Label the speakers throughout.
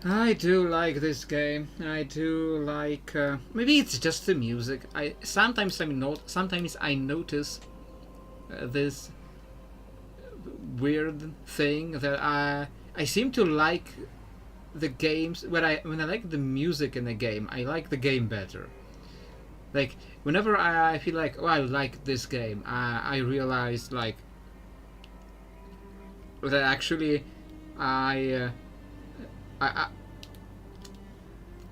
Speaker 1: I do like this game. I do like. Maybe it's just the music. Sometimes I notice this weird thing that I seem to like the games when I like the music in a game. I like the game better. Like whenever I feel like, oh, I like this game, I realize like that actually I. I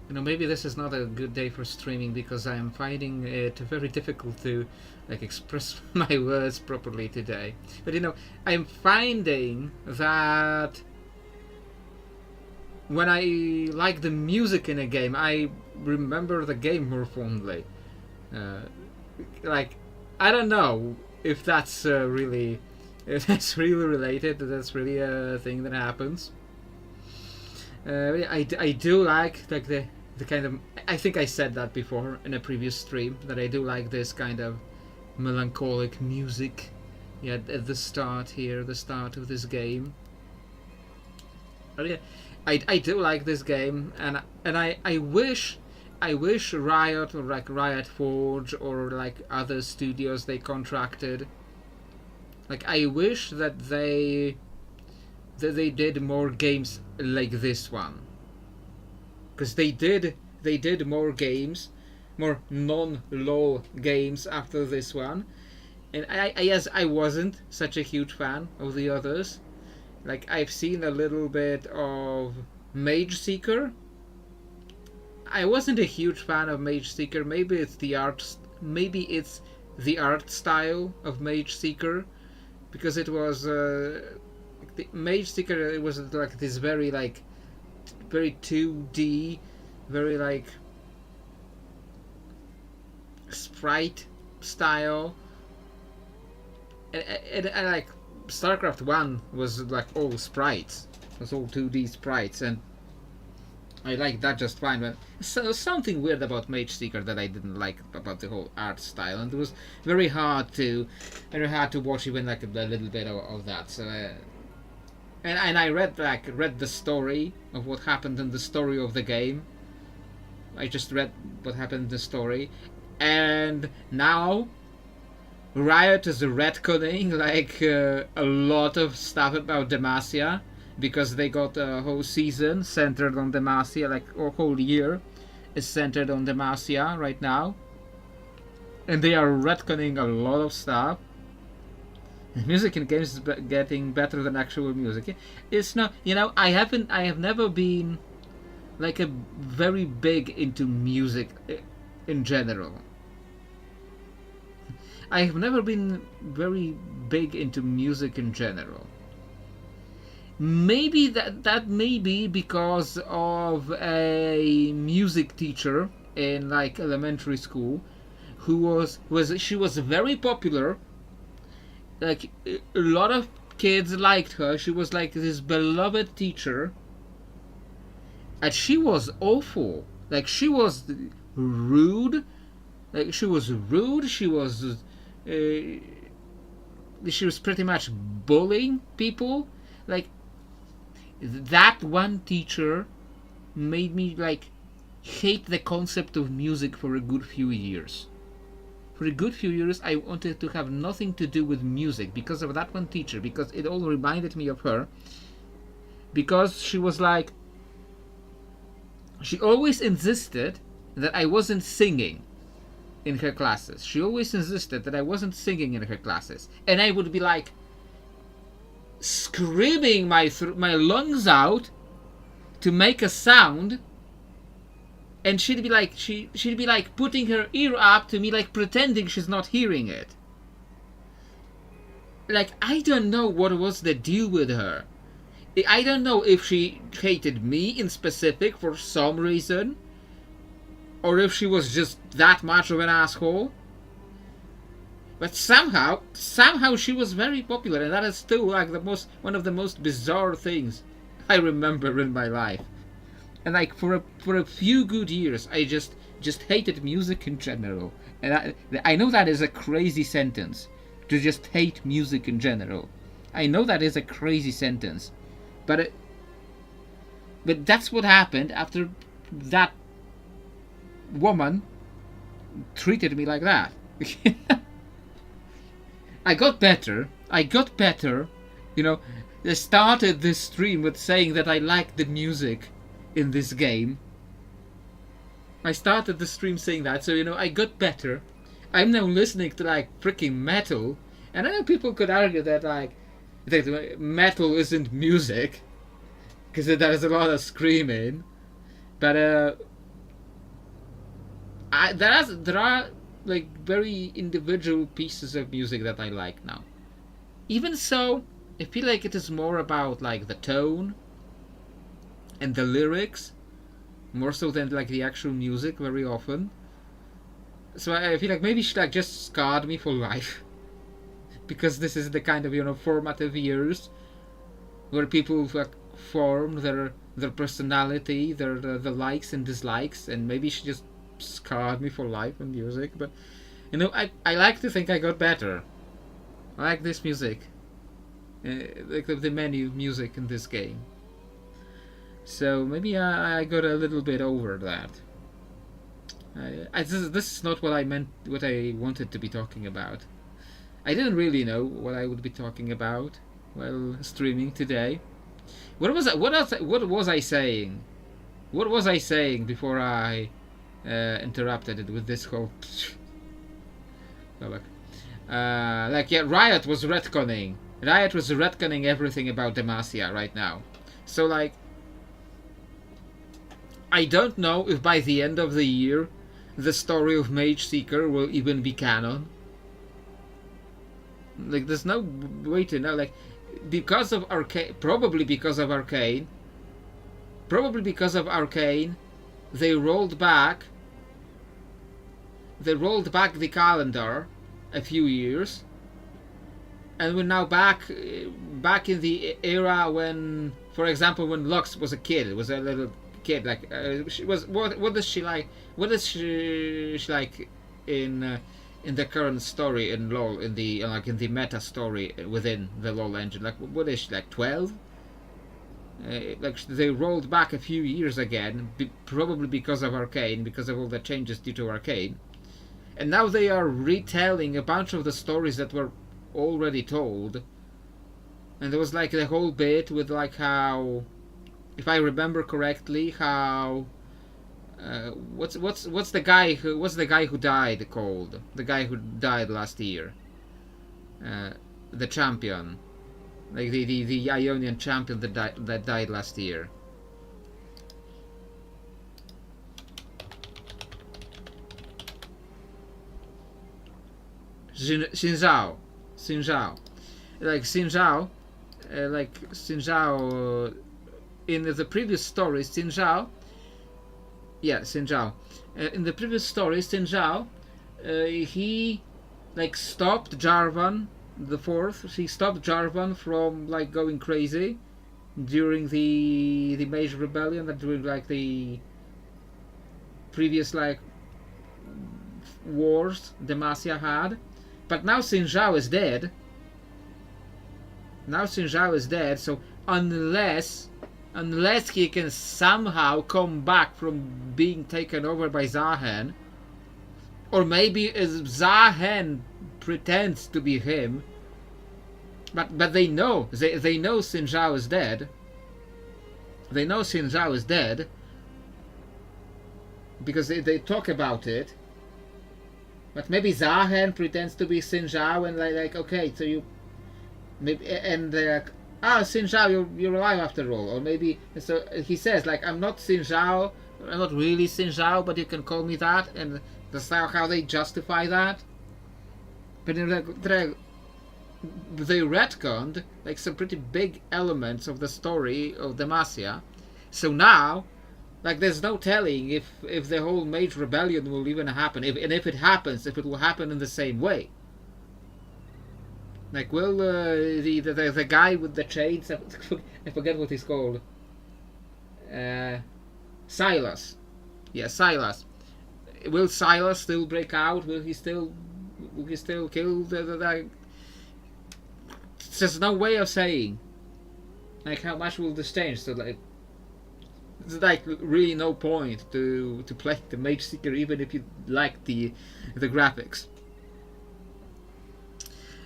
Speaker 1: maybe this is not a good day for streaming because I am finding it very difficult to like express my words properly today. But I'm finding that when I like the music in a game, I remember the game more fondly. Uh, like I don't know if that's really if that's really related. That's really a thing that happens. I do like the kind of, I think I said that before in a previous stream, that I do like this kind of melancholic music. Yeah, at the start here, the start of this game. But yeah, I do like this game, and I wish Riot, or like Riot Forge, or like other studios they contracted, like I wish that they did more games like this one, because they did more games, more non-LOL games after this one, and I wasn't such a huge fan of the others. Like I've seen a little bit of Mage Seeker. I wasn't a huge fan of Mage Seeker. Maybe it's the art style of Mage Seeker, because it was the Mage Seeker. It was like this very 2D, very like sprite style, and like StarCraft 1 was like all sprites. It was all 2D sprites, and I like that just fine. But so something weird about Mage Seeker that I didn't like about the whole art style, and it was very hard to watch even like a little bit of that. So and I read the story of what happened in the story of the game. I just read what happened in the story, and now Riot is retconning a lot of stuff about Demacia, because they got a whole season centered on Demacia, like a whole year is centered on Demacia right now, and they are retconning a lot of stuff. Music in games is getting better than actual music. It's not, I have never been like a very big into music in general. I have never been very big into music in general. Maybe that may be because of a music teacher in like elementary school, who was very popular. Like a lot of kids liked her. She was like this beloved teacher, and she was awful. Like she was rude. She was pretty much bullying people. Like that one teacher made me like hate the concept of music for a good few years. For a good few years, I wanted to have nothing to do with music because of that one teacher, because it all reminded me of her. Because she was like, she always insisted that I wasn't singing in her classes. She always insisted that I wasn't singing in her classes, and I would be like screaming my lungs out to make a sound, and she'd be like putting her ear up to me, like pretending she's not hearing it. Like I don't know what was the deal with her. I don't know if she hated me in specific for some reason, or if she was just that much of an asshole. But somehow she was very popular, and that is still like one of the most bizarre things I remember in my life. And like for a few good years, I just hated music in general. And I know that is a crazy sentence, to just hate music in general. I know that is a crazy sentence, but But that's what happened after that woman treated me like that. I got better. I got better. You know, I started this stream with saying that I liked the music in this game. I started the stream saying that, so I got better. I'm now listening to like freaking metal, and I know people could argue that that metal isn't music because there's a lot of screaming, but there are like very individual pieces of music that I like now. Even so, I feel like it is more about like the tone and the lyrics, more so than like the actual music very often. So I feel like maybe she like just scarred me for life, because this is the kind of formative years where people like form their personality, their the likes and dislikes, and maybe she just scarred me for life in music. But I like to think I got better. I like this music, like the menu music in this game. So maybe I got a little bit over that. This is not what I meant, what I wanted to be talking about. I didn't really know what I would be talking about while streaming today. What was I saying? What was I saying before I interrupted it with this whole? Oh, look. Riot was retconning. Riot was retconning everything about Demacia right now. So like, I don't know if by the end of the year the story of Mage Seeker will even be canon. Like, there's no way to know. Like, because of Arcane, probably because of Arcane, they rolled back the calendar a few years, and we're now back in the era when, for example, when Lux was a kid, was a little kid. Like, she was. What is she like? What is she like in the current story in LoL, in the in the meta story within the LoL engine? Like, what is she like? 12? Like, they rolled back a few years again, probably because of Arcane, because of all the changes due to Arcane, and now they are retelling a bunch of the stories that were already told. And there was like the whole bit with like how, if I remember correctly, how what's the guy who died called? The guy who died last year, the champion, like the Ionian champion that died last year. Xin Zhao, like Xin Zhao, in the previous story, Xin Zhao. In the previous story, Xin Zhao, he like stopped Jarvan the Fourth. He stopped Jarvan from like going crazy during the Mage Rebellion, that during like the previous like wars Demacia had. But now Xin Zhao is dead. So unless he can somehow come back from being taken over by Zahen, or maybe Zahen pretends to be him, but they know Xin Zhao is dead. They know Xin Zhao is dead because they talk about it. But maybe Zahen pretends to be Xin Zhao, and like okay, so you maybe, and they're like, Xin Zhao, you're alive after all. Or maybe, so he says like, I'm not Xin Zhao, I'm not really Xin Zhao, but you can call me that, and that's how they justify that. But they retconned like some pretty big elements of the story of Demacia. So now, like, there's no telling if the whole Mage Rebellion will even happen, and if it happens, if it will happen in the same way. Like, will the guy with the chains, I forget what he's called, Silas. Yeah, Silas. Will Silas still break out? Will he still kill the there's no way of saying like how much will this change. So like, There's like really no point to play the Mage Seeker even if you like the graphics.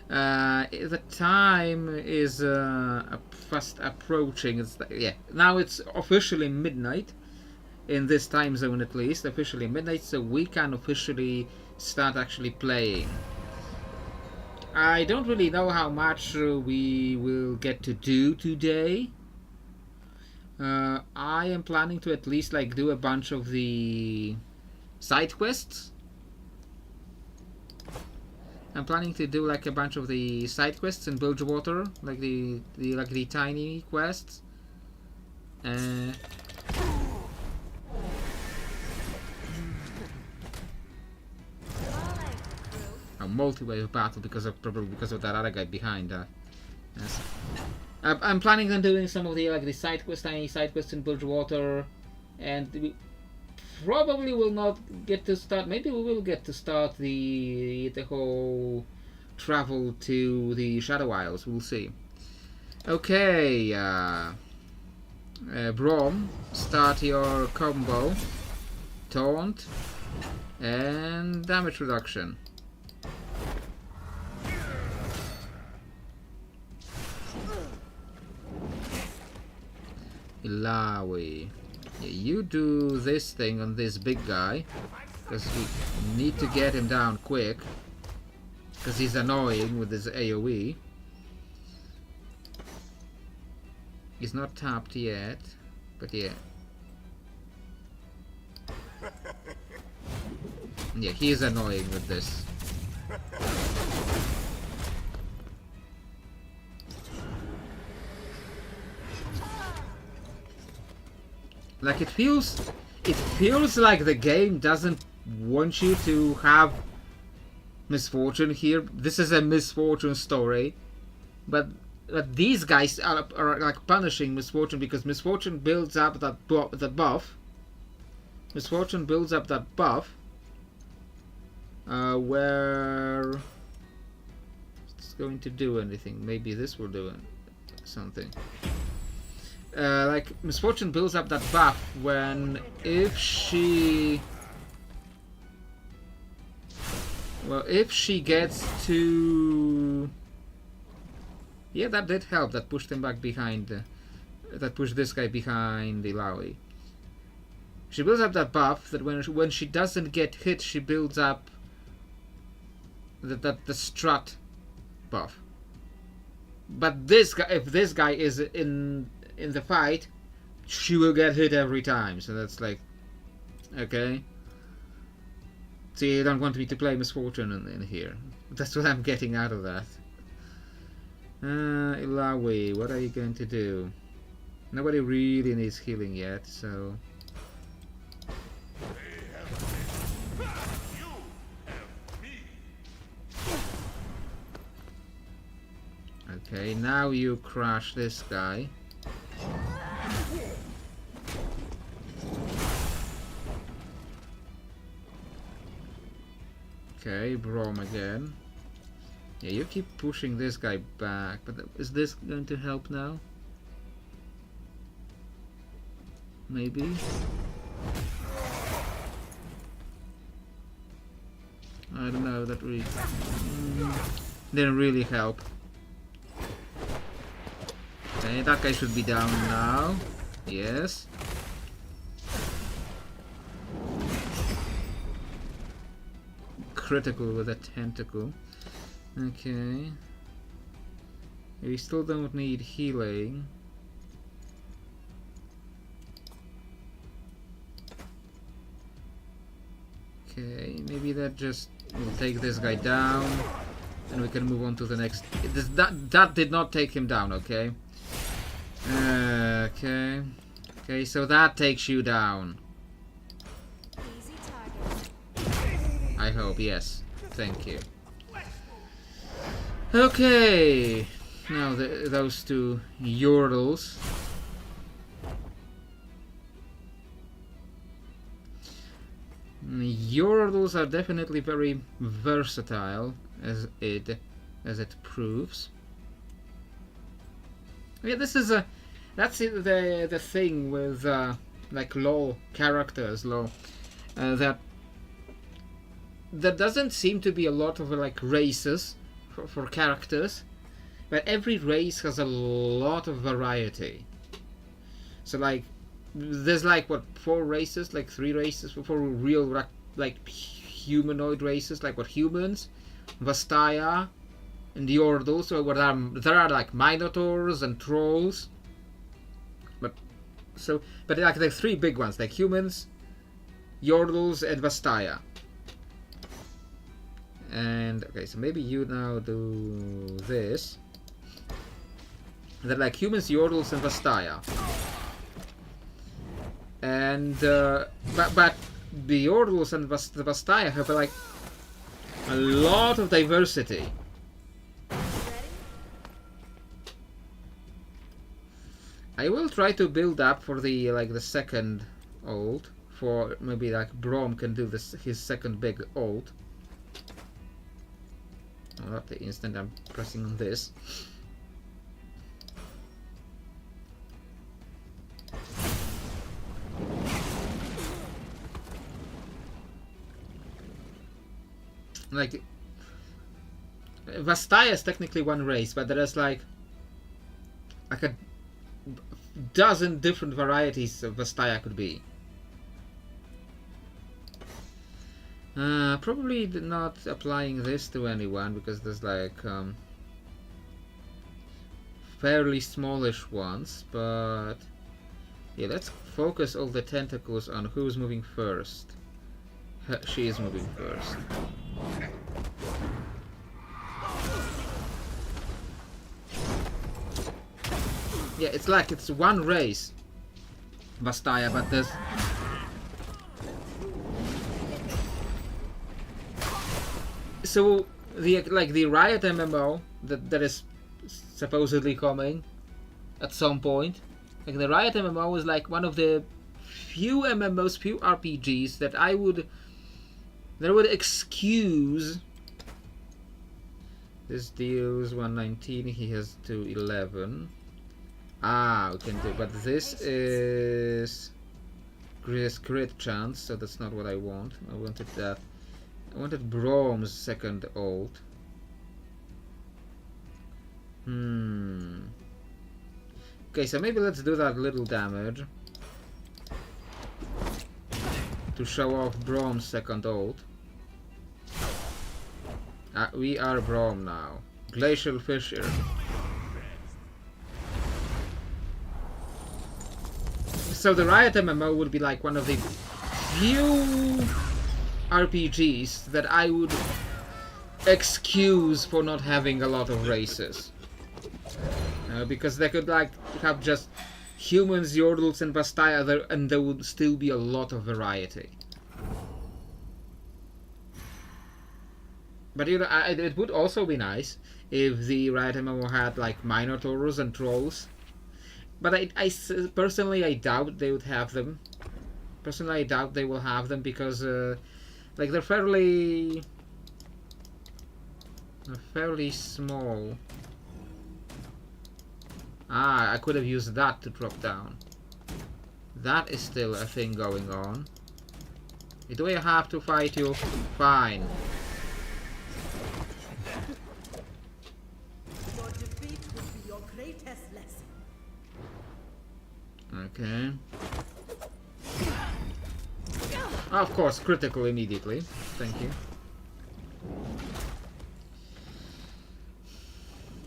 Speaker 1: The time is fast approaching. Yeah, now it's officially midnight in this time zone, at least officially midnight, so we can officially start actually playing. I don't really know how much we will get to do today. I am planning to at least like do a bunch of the side quests. I'm planning to do like a bunch of the side quests in Bilgewater, like the tiny quests. A multi-wave battle probably because of that other guy behind. Yes. I'm planning on doing some of the the tiny side quests in Bilgewater, and we probably will not get to start. Maybe we will get to start the whole travel to the Shadow Isles. We'll see. Okay, Brom, start your combo, taunt, and damage reduction. Ilawi. Yeah, you do this thing on this big guy, because we need to get him down quick, because he's annoying with his AoE. He's not tapped yet, but yeah. Yeah, he is annoying with this. Like it feels like the game doesn't want you to have misfortune here. This is a misfortune story, but these guys are like punishing misfortune because misfortune builds up that buff. Misfortune builds up that buff where it's going to do anything. Maybe this will do something. Like misfortune builds up that buff when if she gets to, yeah, that did help. That pushed him back behind. That pushed this guy behind the Illaoi. She builds up that buff that when she doesn't get hit, she builds up the strut buff. But this guy, if this guy is in the fight, she will get hit every time. So that's like, okay. So you don't want me to play misfortune in here. That's what I'm getting out of that. Illaoi, what are you going to do? Nobody really needs healing yet, so. Okay, now you crush this guy. Okay, Brom again. Yeah, you keep pushing this guy back, but is this going to help now? Maybe? I don't know, that really didn't really help. Okay, that guy should be down now. Yes. Critical with a tentacle. Okay. We still don't need healing. Okay, maybe that just will take this guy down, and we can move on to the next. That did not take him down. Okay. Okay. Okay, so that takes you down. I hope, yes. Thank you. Okay. Now those two Yordles. Yordles are definitely very versatile, as it proves. Yeah, this is that's the thing with like law characters, law that there doesn't seem to be a lot of like races for characters, but every race has a lot of variety. So like there's like what 4 races, like 3 races, 4 real like humanoid races, like what humans, Vastaya, and the Yordles. So there are like Minotaurs and Trolls, but like the 3 big ones, like humans, Yordles, and Vastaya. And okay, so maybe you now do this. They're like humans, Yordles, and Vastaya. And but the Yordles and the Vastaya have like a lot of diversity. I will try to build up for the the second ult, for maybe like Brom can do this, his second big ult. Oh, not the instant I'm pressing on this. Like Vastaya is technically one race, but there is like a dozen different varieties of Vastaya could be. Probably not applying this to anyone because there's like fairly smallish ones, but yeah, let's focus all the tentacles on who's moving first. She is moving first. Yeah, it's like it's one race, Vastaya, but there's so the Riot MMO that is supposedly coming at some point. Like the Riot MMO is like one of the few MMOs, few RPGs that would excuse. This deals 119. He has 211. Ah, we can do, but this is crit chance, so that's not what I want. I wanted that. I wanted Brom's second ult. Okay, so maybe let's do that little damage to show off Brom's second ult. We are Brom now. Glacial Fissure. So the Riot MMO would be like one of the few RPGs that I would excuse for not having a lot of races. Because they could like have just humans, Yordles, and Vastaya there, and there would still be a lot of variety. But you know, it would also be nice if the Riot MMO had like Minotaurs and Trolls. But I personally I doubt they would have them. Personally, I doubt they will have them because like they're fairly small. Ah, I could have used that to drop down. That is still a thing going on. Do I have to fight you? Fine.
Speaker 2: Your defeat will be your greatest lesson.
Speaker 1: Okay. Oh, of course, critical immediately. Thank you.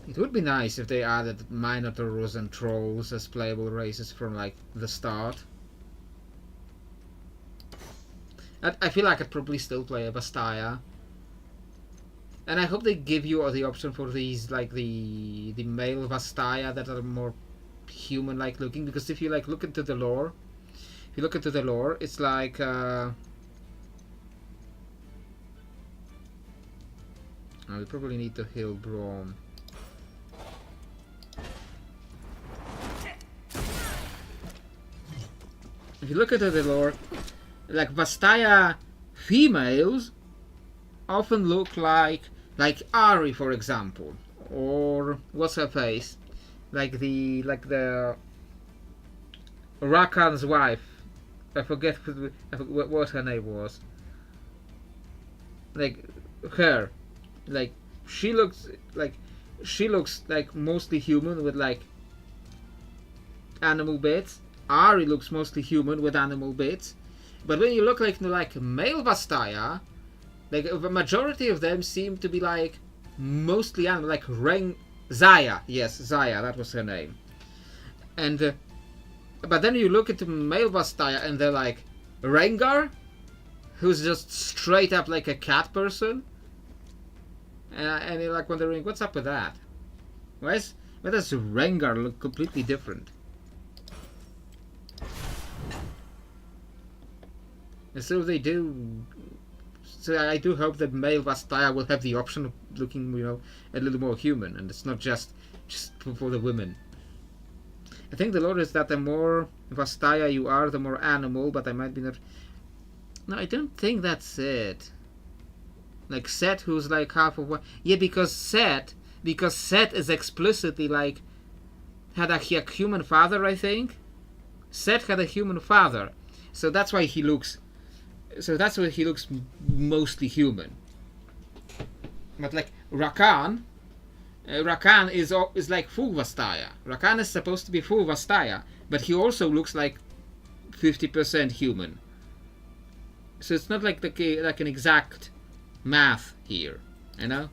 Speaker 1: It would be nice if they added Minotaurs and Trolls as playable races from like the start. I feel like I'd probably still play a Vastaya. And I hope they give you the option for these, like the male Vastaya that are more human-like looking. Because if you like look into the lore, it's like we probably need to heal Brom. If you look into the lore, like Vastaya females often look like Ari, for example, or what's her face, like the Rakan's wife, I forget what her name was. Like her, like she looks like mostly human with like animal bits. Ari looks mostly human with animal bits. But when you look like male Vastaya, like the majority of them seem to be like mostly animal, like Zaya. Yes, Zaya, that was her name. And but then you look at the male Vastaya and they're like Rengar, who's just straight up like a cat person. And you're like wondering what's up with that. Why does Rengar look completely different? And so they do. So I do hope that male Vastaya will have the option of looking, a little more human, and it's not just for the women. I think the lore is that the more Vastaya you are, the more animal, but I might be not. No, I don't think that's it. Like Set, who's like half of what? Yeah, because Set is explicitly like had a human father. I think Set had a human father, so that's why he looks. So that's why he looks mostly human. But like Rakan is like full Vastaya. Rakan is supposed to be full Vastaya, but he also looks like 50% human. So it's not like an exact math here, you know?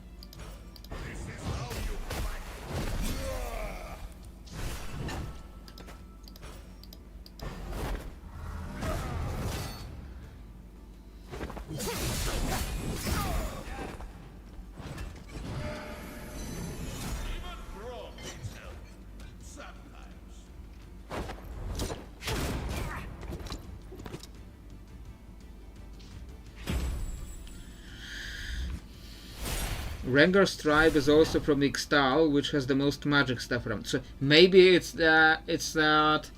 Speaker 1: Rengar's tribe is also from Ixtal, which has the most magic stuff around. So maybe it's not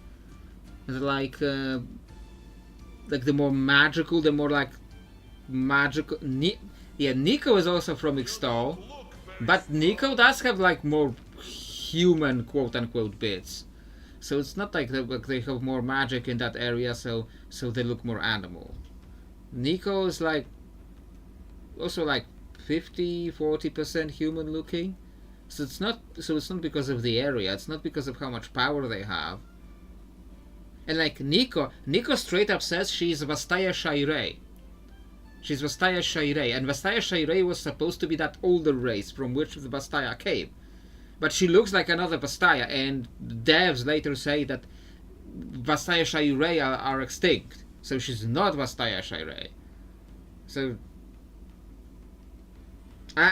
Speaker 1: like the more magical, the more like magical. Yeah, Nico is also from Ixtal, but Nico does have like more human quote unquote bits. So it's not like they have more magic in that area, so they look more animal. Nico is like also like 50-40% human looking, so it's not because of the area, it's not because of how much power they have. And like Nico straight up says she's Vastaya Shirei. She's Vastaya Shirei, and Vastaya Shirei was supposed to be that older race from which the Vastaya came, but she looks like another Vastaya, and devs later say that Vastaya Shirei are extinct, so she's not Vastaya Shirei. So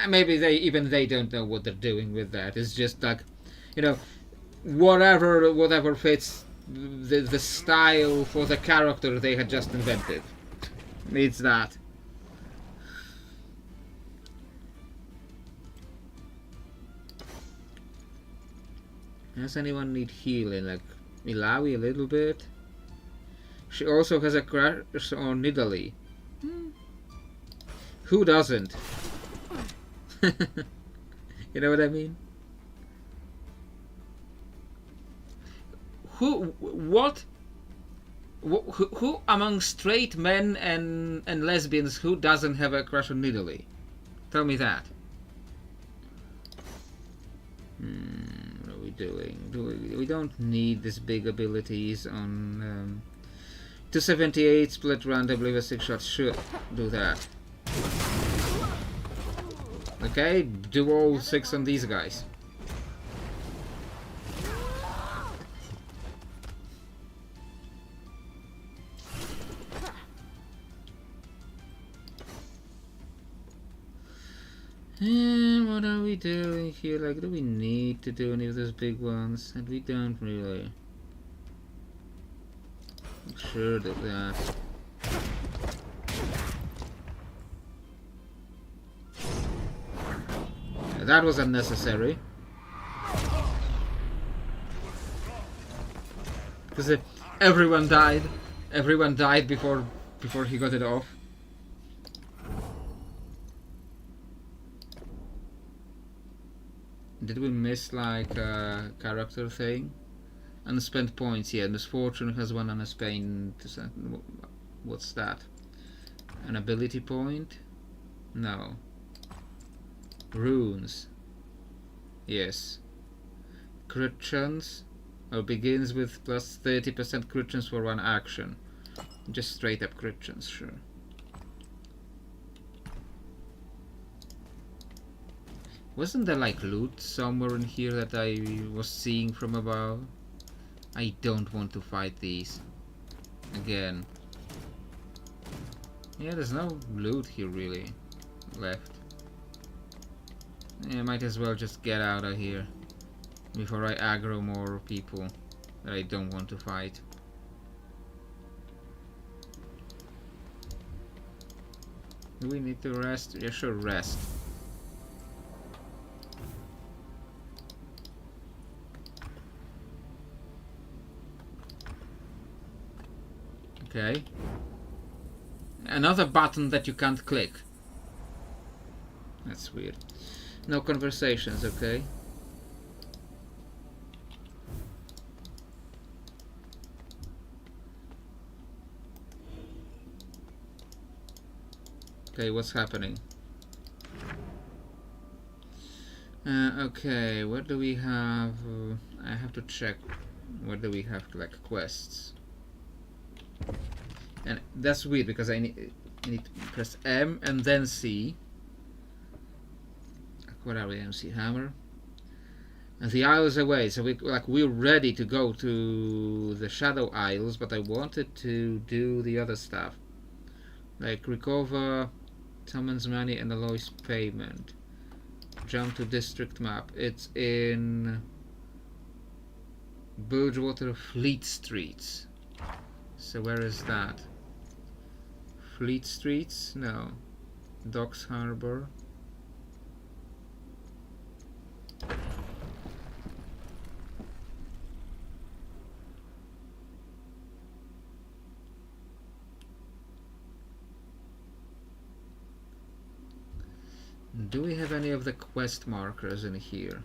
Speaker 1: maybe they don't know what they're doing with that. It's just like, whatever fits the style for the character they had just invented. It's that. Does anyone need healing? Like Ilawi a little bit. She also has a crush on Nidalee. Who doesn't? You know what I mean? Who among straight men and lesbians who doesn't have a crush on Nidalee? Tell me that. What are we doing? We don't need these big abilities on 278 split randomly with 6 shots. Should do that. Okay, do all 6 on these guys. And what are we doing here? Like, do we need to do any of those big ones? And we don't really. I'm sure that. That was unnecessary. Because everyone died. Everyone died before he got it off. Did we miss like a character thing? Unspent points, yeah. Misfortune has one unspent. What's that? An ability point? No. Runes. Yes. Crit chance. Oh, begins with plus 30% crit chance for one action. Just straight up crit chance, sure. Wasn't there like loot somewhere in here that I was seeing from above? I don't want to fight these again. Yeah, there's no loot here really left. Yeah, might as well just get out of here before I aggro more people that I don't want to fight. Do we need to rest? Yeah, sure, rest. Okay. Another button that you can't click. That's weird. No conversations, okay. Okay, what's happening? Okay, what do we have? I have to check. What do we have, like, quests? And that's weird because I need to press M and then C. What are we? MC Hammer. And the Isle is away, so we're ready to go to the Shadow Isles, but I wanted to do the other stuff, like recover Summons money and alloys payment. Jump to district map. It's in Bilgewater Fleet Streets. So where is that? Fleet Streets? No. Docks Harbor. Do we have any of the quest markers in here?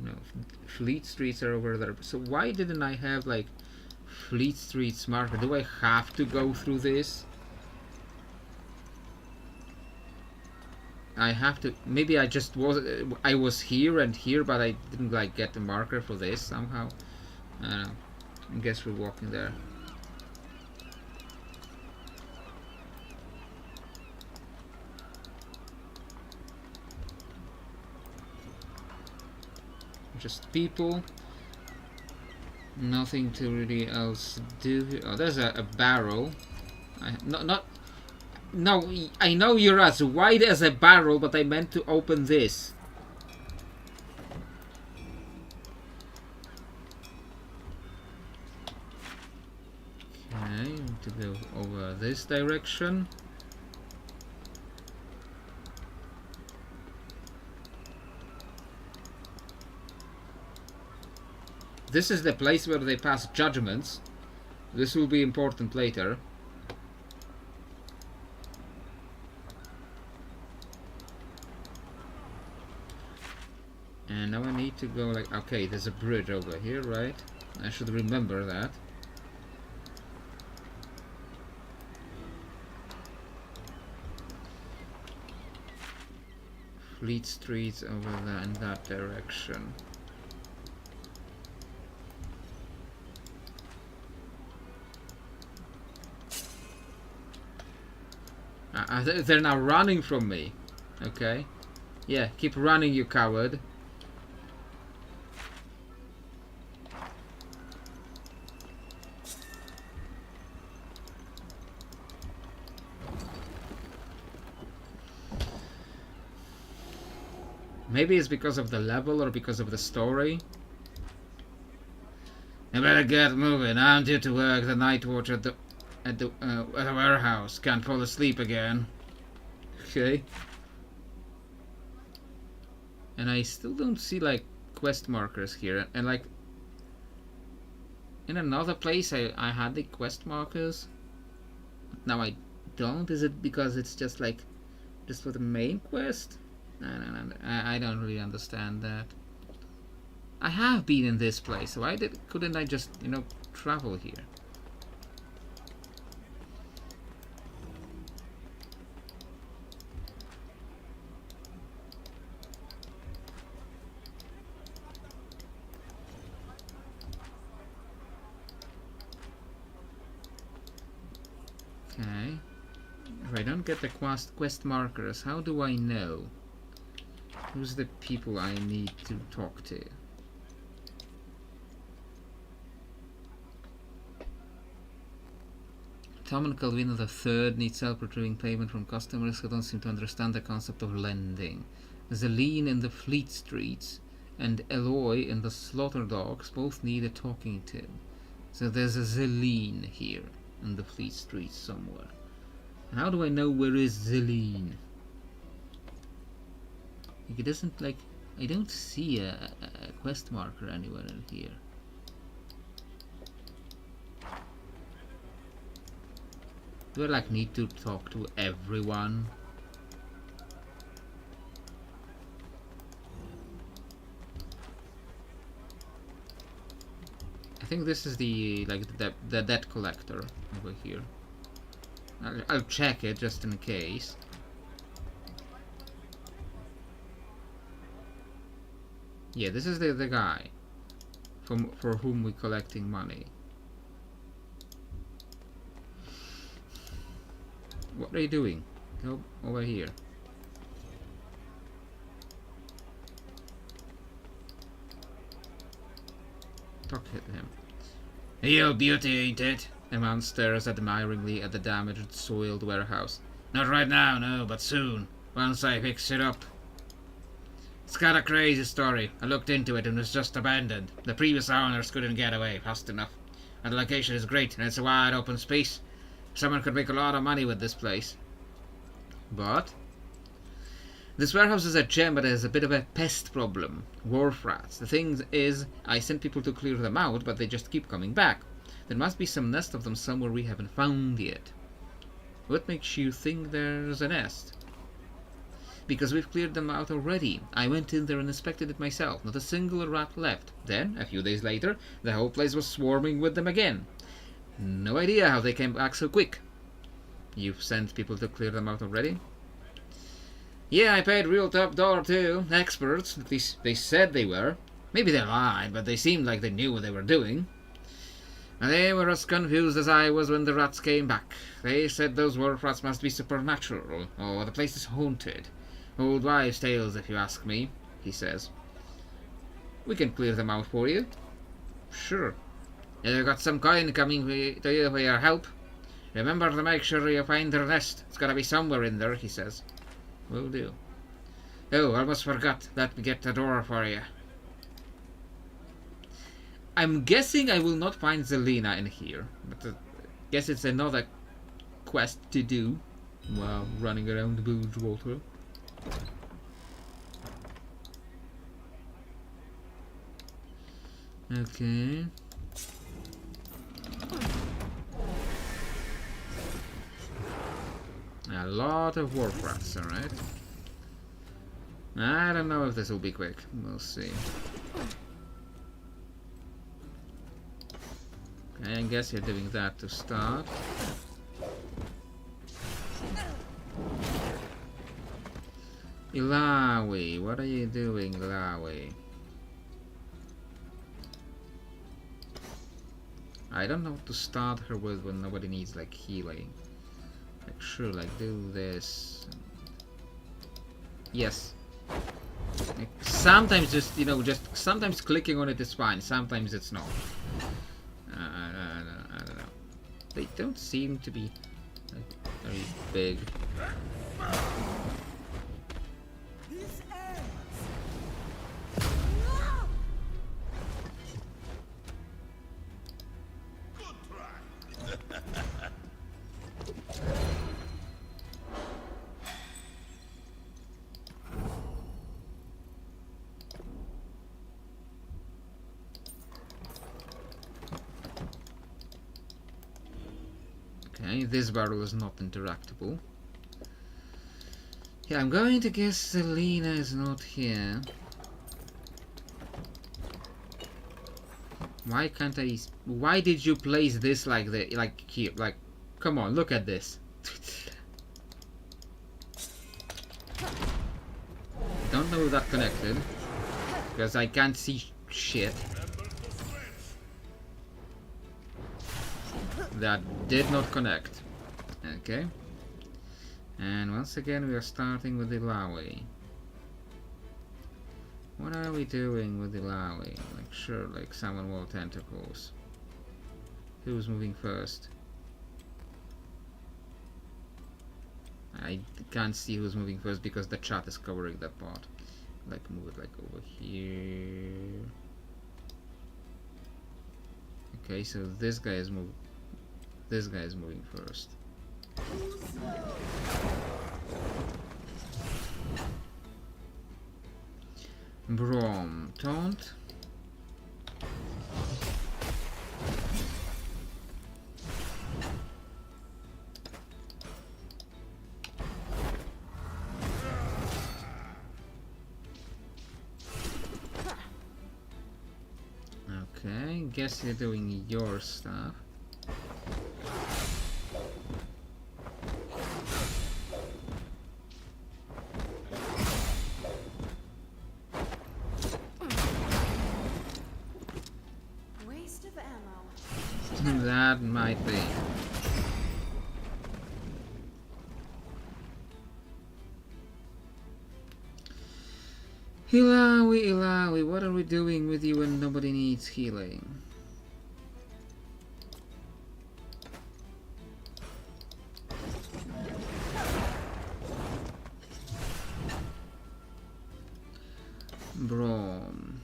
Speaker 1: No. Fleet Streets are over there. So why didn't I have like Fleet Streets marker? Do I have to go through this? I have to. Maybe I just was here and here, but I didn't like get the marker for this somehow. I don't know. I guess we're walking there. Just people. Nothing to really else do. Oh, there's a barrel. No, I know you're as wide as a barrel, but I meant to open this. Okay, need to go over this direction. This is the place where they pass judgments. This will be important later. And now I need to go like... Okay, there's a bridge over here, right? I should remember that. Fleet Streets over there in that direction. They're now running from me. Okay. Yeah, keep running, you coward. Maybe it's because of the level or because of the story. I better get moving. I'm due to work the night watch at the warehouse. Can't fall asleep again. Okay. And I still don't see like quest markers here. And like in another place I had the quest markers. Now I don't. Is it because it's just like just for the main quest? No. I don't really understand that. I have been in this place. Why couldn't I just, you know, travel here? Okay. If I don't get the quest markers, how do I know who's the people I need to talk to? Tom and Calvino III need self-retrieving payment from customers who don't seem to understand the concept of lending. Zeline in the Fleet Streets and Eloy in the Slaughter Dogs both need a talking to. So there's a Zeline here in the Fleet Streets somewhere. How do I know where is Zeline? Like, it doesn't, like, I don't see a quest marker anywhere in here. Do I like need to talk to everyone? I think this is the the debt collector over here. I'll check it just in case. Yeah, this is the guy for whom we're collecting money. What are you doing? Go over here. Talk to him. Real beauty, ain't it? A man stares admiringly at the damaged, soiled warehouse. Not right now, no, but soon. Once I fix it up. It's got a crazy story. I looked into it and it was just abandoned. The previous owners couldn't get away fast enough. And the location is great and it's a wide open space. Someone could make a lot of money with this place. But this warehouse is a gem, but it has a bit of a pest problem. Wharf rats. The thing is, I sent people to clear them out, but they just keep coming back. There must be some nest of them somewhere we haven't found yet. What makes you think there's a nest? Because we've cleared them out already. I went in there and inspected it myself. Not a single rat left. Then, a few days later, the whole place was swarming with them again. No idea how they came back so quick. You've sent people to clear them out already? Yeah, I paid real top dollar too. Experts, at least they said they were. Maybe they lied, but they seemed like they knew what they were doing. And they were as confused as I was when the rats came back. They said those wharf rats must be supernatural, or the place is haunted. Old wives' tales, if you ask me, he says. We can clear them out for you. Sure. You got some coin coming to you for your help. Remember to make sure you find their nest. It's gotta be somewhere in there, he says. Will do. Oh, almost forgot. Let me get the door for you. I'm guessing I will not find Zelina in here, but guess it's another quest to do while running around Bilgewater. Okay. A lot of wharf rats, alright. I don't know if this will be quick. We'll see. Okay, I guess you're doing that to start. Ilawi, what are you doing, Ilawi? I don't know what to start her with when nobody needs like healing. Like sure, like do this. Yes. Like, sometimes just, you know, just sometimes clicking on it is fine. Sometimes it's not. I don't know. They don't seem to be like very big. Okay, this barrel is not interactable. Yeah, I'm going to guess Selena is not here. Why can't I? Why did you place this like here? Like, come on, look at this. Don't know if that connected because I can't see shit. That did not connect. Okay. And once again, we are starting with the Ilawi. What are we doing with the Ilawi? Like, sure, like summon more tentacles. Who's moving first? I can't see who's moving first because the chat is covering that part. Like, move it like over here. Okay, so this guy is moving. This guy is moving first. Brom, taunt. Okay, guess you're doing your stuff. That might be. Ilawi, Ilawi, what are we doing with you when nobody needs healing? Brom.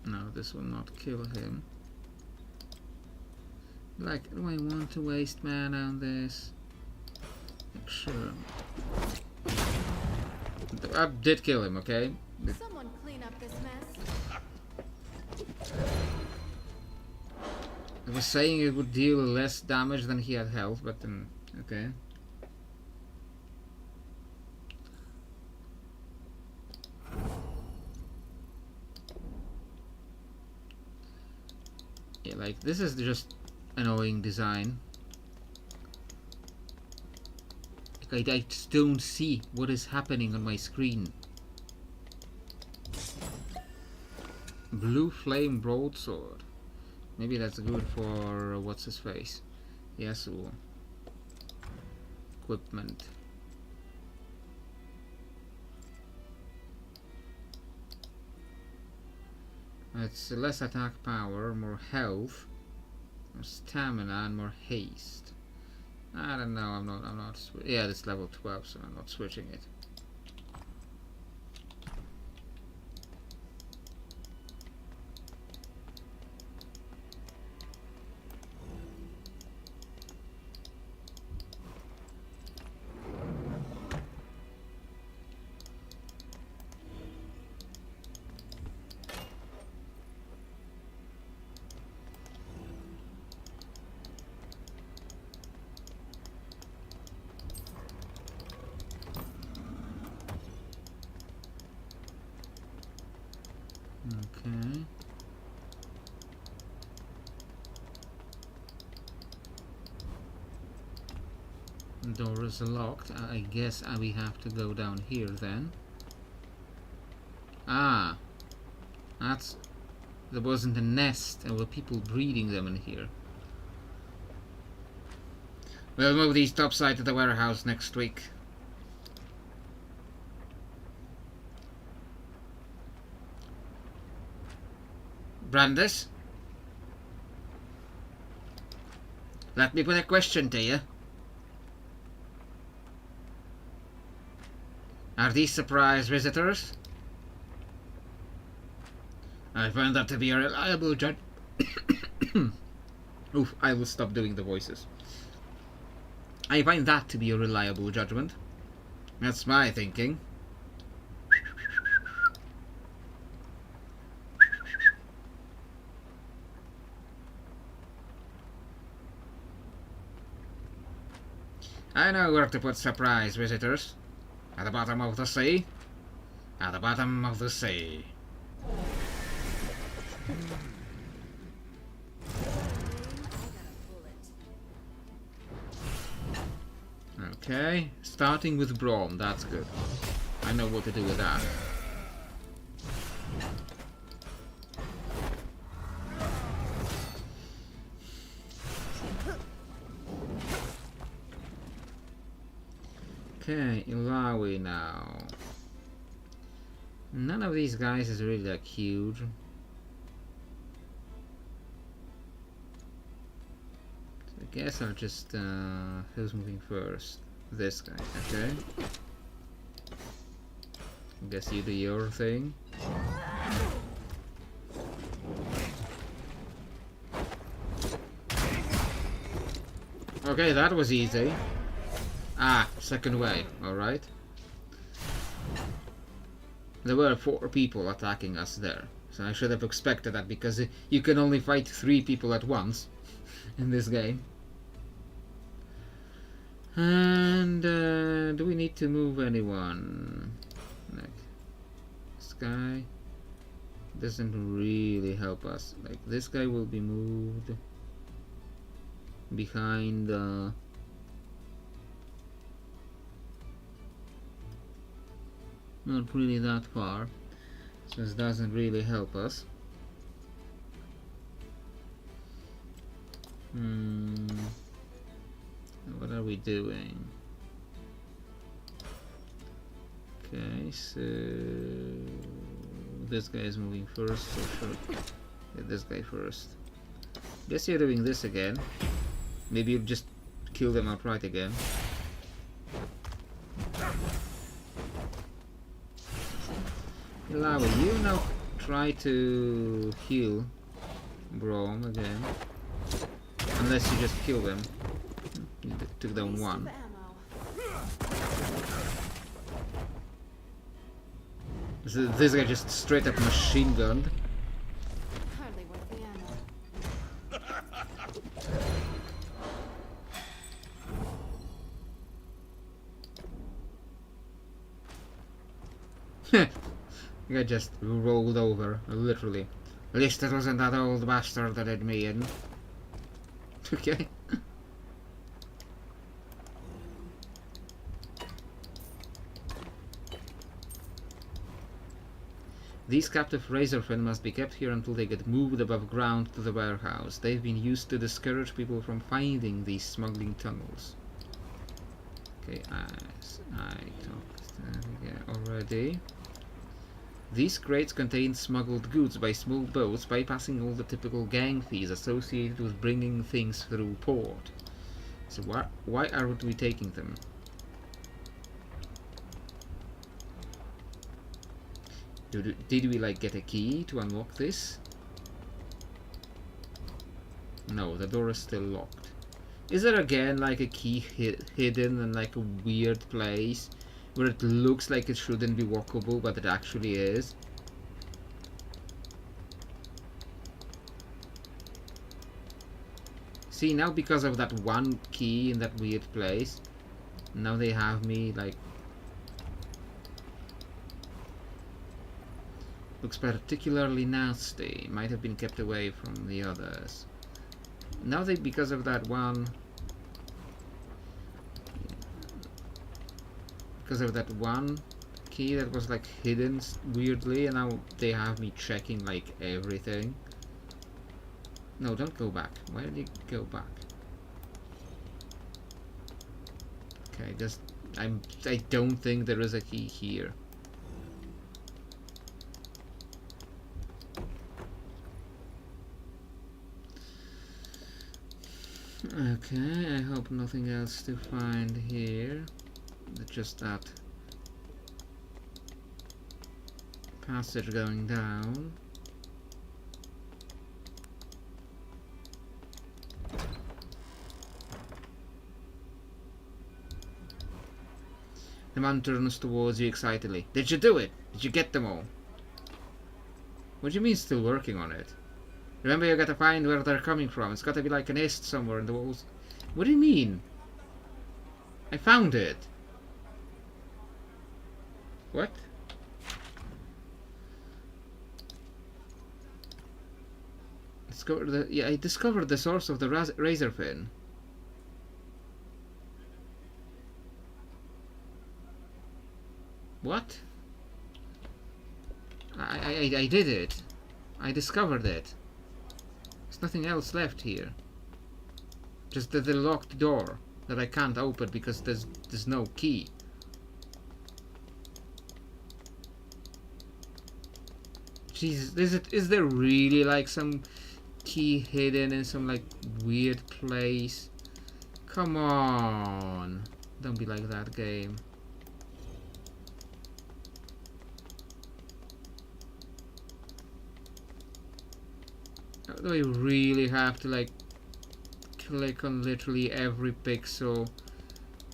Speaker 1: No, this will not kill him. Like, do I want to waste mana on this? Like, sure. I did kill him, okay?
Speaker 3: Someone clean up this mess.
Speaker 1: I was saying it would deal less damage than he had health, but then, okay. Yeah, like, this is just annoying design. Like, I just don't see what is happening on my screen. Blue flame broadsword. Maybe that's good for what's his face? Yasuo. Equipment. It's less attack power, more health, more stamina, and more haste. I don't know. I'm not. Yeah, it's level 12, so I'm not switching it. Okay. Door is locked. I guess we have to go down here then. Ah, there wasn't a nest. There were people breeding them in here. We'll move these topside to the warehouse next week. Brandis? Let me put a question to you. Are these surprise visitors? I find that to be a reliable judge. Oof, I will stop doing the voices. I find that to be a reliable judgment. That's my thinking. I know where to put surprise visitors. At the bottom of the sea. At the bottom of the sea. Okay, starting with Braum, that's good. I know what to do with that. Okay, Ilawi now. None of these guys is really like huge. So I guess I'll just who's moving first? This guy, okay. I guess you do your thing. Okay, that was easy. Ah, second wave, alright. There were 4 people attacking us there, so I should have expected that because you can only fight 3 people at once in this game. And do we need to move anyone? Like, this guy doesn't really help us. Like, this guy will be moved behind the not really that far, so this doesn't really help us. What are we doing? Okay, so this guy is moving first, so sure, get this guy first. Guess you're doing this again. Maybe you'll just kill them outright again. Ilawi, you now try to heal Braum again. Unless you just kill them. You took down one. This guy just straight up machine gunned.
Speaker 3: Hardly worth the ammo.
Speaker 1: The guy just rolled over, literally. At least it wasn't that old bastard that had me in. Okay. These captive razorfen must be kept here until they get moved above ground to the warehouse. They've been used to discourage people from finding these smuggling tunnels. Okay, I talked already. These crates contain smuggled goods by small boats, bypassing all the typical gang fees associated with bringing things through port. So why aren't we taking them? Did we like get a key to unlock this? No, the door is still locked. Is there again like a key hidden in like a weird place where it looks like it shouldn't be walkable but it actually is? See, now because of that one key in that weird place, now they have me like... Looks particularly nasty. Might have been kept away from the others. Now they, because of that one... Because of that one key that was like hidden weirdly, and now they have me checking like everything. No, don't go back. Why did you go back? Okay, I don't think there is a key here. Okay, I hope nothing else to find here. Just that passage going down. The man turns towards you excitedly. Did you do it? Did you get them all? What do you mean still working on it? Remember, you gotta find where they're coming from. It's gotta be like a nest somewhere in the walls. What do you mean? I found it. What? I discovered the source of the razor fin. What? I did it. I discovered it. There's nothing else left here. Just the locked door that I can't open because there's no key. Jesus, is there really like some key hidden in some like weird place? Come on, don't be like that, game. Do I really have to like click on literally every pixel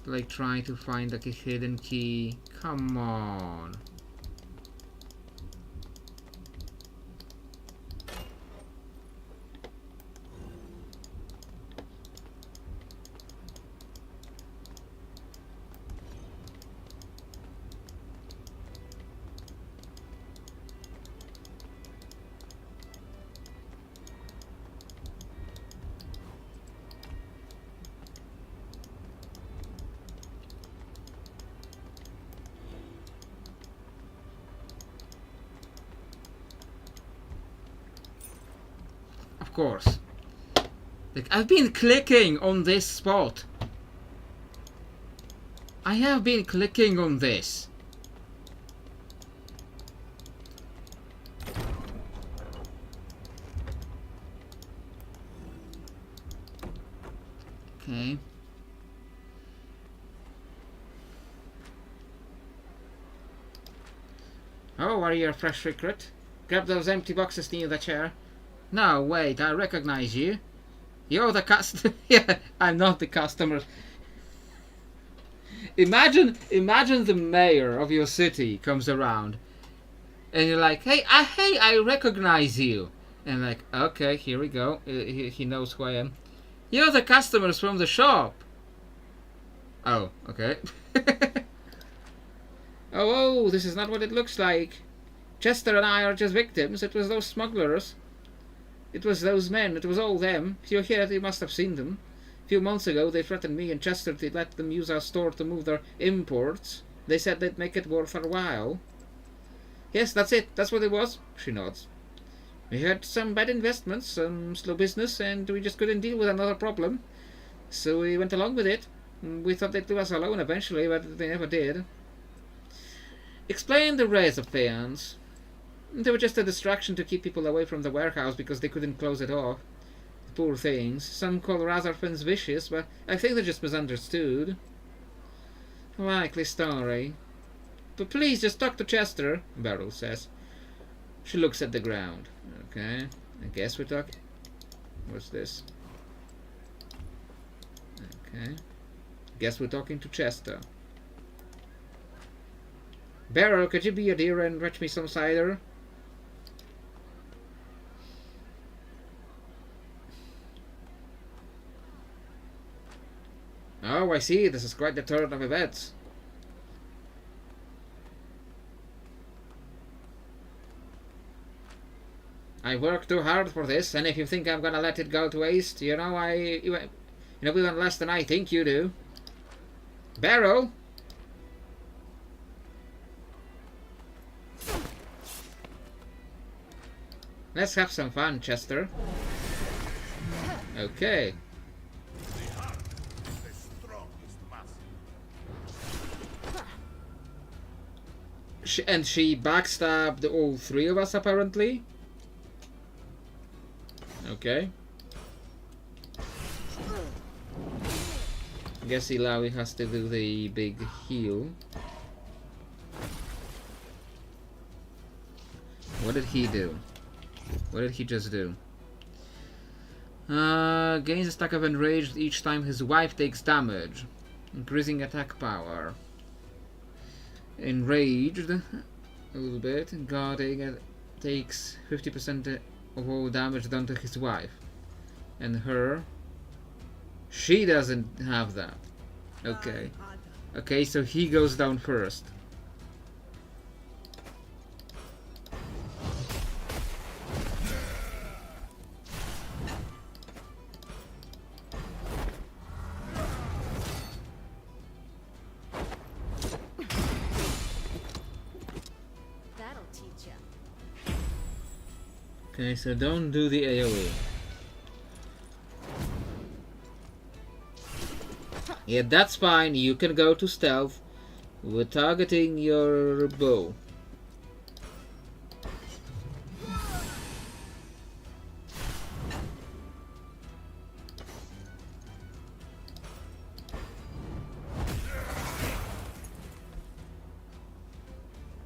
Speaker 1: to like try to find like a hidden key? Come on. Of course. Like, I've been clicking on this spot. I have been clicking on this. Okay. Oh, are you a fresh recruit? Grab those empty boxes near the chair. No, wait, I recognize you. You're the customer. Yeah, I'm not the customer. Imagine the mayor of your city comes around, and you're like, hey, I recognize you. And like, okay, here we go. He knows who I am. You're the customers from the shop. Oh, okay. Oh, this is not what it looks like. Chester and I are just victims. It was those smugglers. It was those men. It was all them. If you're here, you must have seen them. A few months ago, they threatened me and Chester to let them use our store to move their imports. They said they'd make it worth our while. Yes, that's it. That's what it was. She nods. We had some bad investments, some slow business, and we just couldn't deal with another problem. So we went along with it. We thought they'd leave us alone eventually, but they never did. Explain the razor fans. They were just a distraction to keep people away from the warehouse because they couldn't close it off. Poor things. Some call Razorfins vicious, but I think they're just misunderstood. Likely story. But please, just talk to Chester, Beryl says. She looks at the ground. Okay, I guess we're talking... What's this? Okay. Guess we're talking to Chester. Beryl, could you be a dear and fetch me some cider? Oh, I see. This is quite the turn of events. I worked too hard for this, and if you think I'm gonna let it go to waste, you know, even less than I think you do. Beryl? Let's have some fun, Chester. Okay. She backstabbed all three of us, apparently. Okay. Guess Ilawi has to do the big heal. What did he do? What did he just do? Gains a stack of enraged each time his wife takes damage, increasing attack power. Enraged a little bit. Guarding takes 50% of all damage done to his wife. And her, she doesn't have that. Okay.
Speaker 2: I
Speaker 1: Okay, so he goes down first.
Speaker 3: That'll teach ya.
Speaker 1: Okay, so don't do the AoE. Yeah, that's fine. You can go to stealth. We're targeting your bow.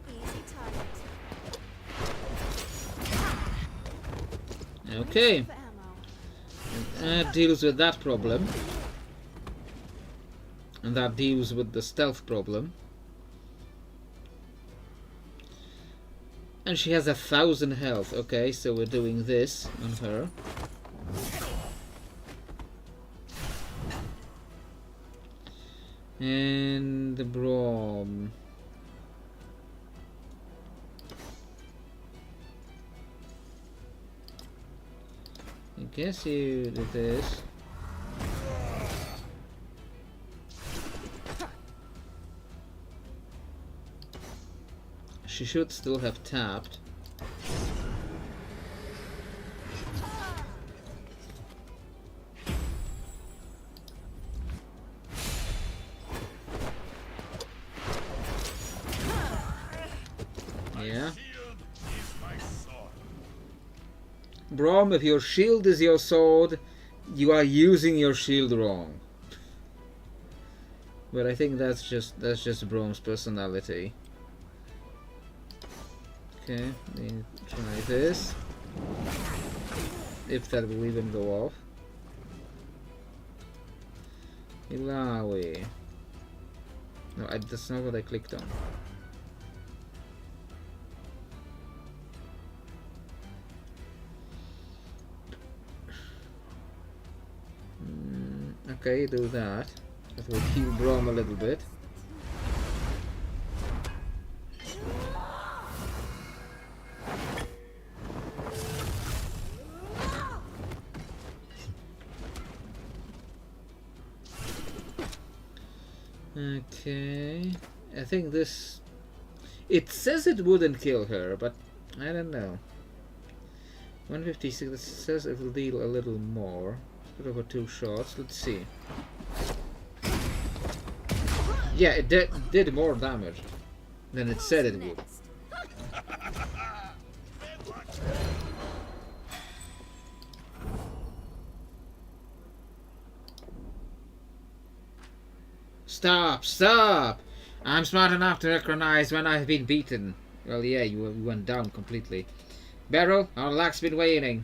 Speaker 3: Easy target.
Speaker 1: Okay,
Speaker 3: For ammo.
Speaker 1: that deals with that problem. And that deals with the stealth problem. And she has 1,000 health. Okay, so we're doing this on her. And the Brom. I guess you do this. She should still have tapped. Yeah. Brom, if your shield is your sword, you are using your shield wrong. But I think that's just Brom's personality. Okay, let me try this. If that will even go off. Ilawi. No, that's not what I clicked on. Okay, do that. That will heal Brom a little bit. Okay, I think this... It says it wouldn't kill her, but I don't know. 156, it says it will deal a little more. Put over 2 shots, let's see. Yeah, it did more damage than it said it would.
Speaker 3: Next.
Speaker 1: Stop! Stop! I'm smart enough to recognize when I've been beaten. Well, yeah, you went down completely. Beryl, our luck's been waning.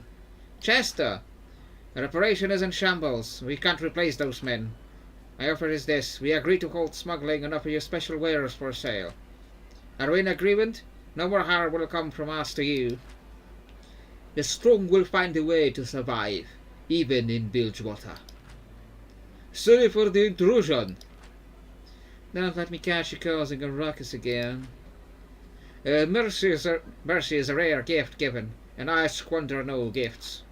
Speaker 1: Chester! The operation is in shambles. We can't replace those men. My offer is this. We agree to halt smuggling and offer you special wares for sale. Are we in agreement? No more harm will come from us to you. The strong will find a way to survive, even in Bilgewater. Sorry for the intrusion. Don't let me catch you causing a ruckus again. Mercy is a rare gift given, and I squander no gifts.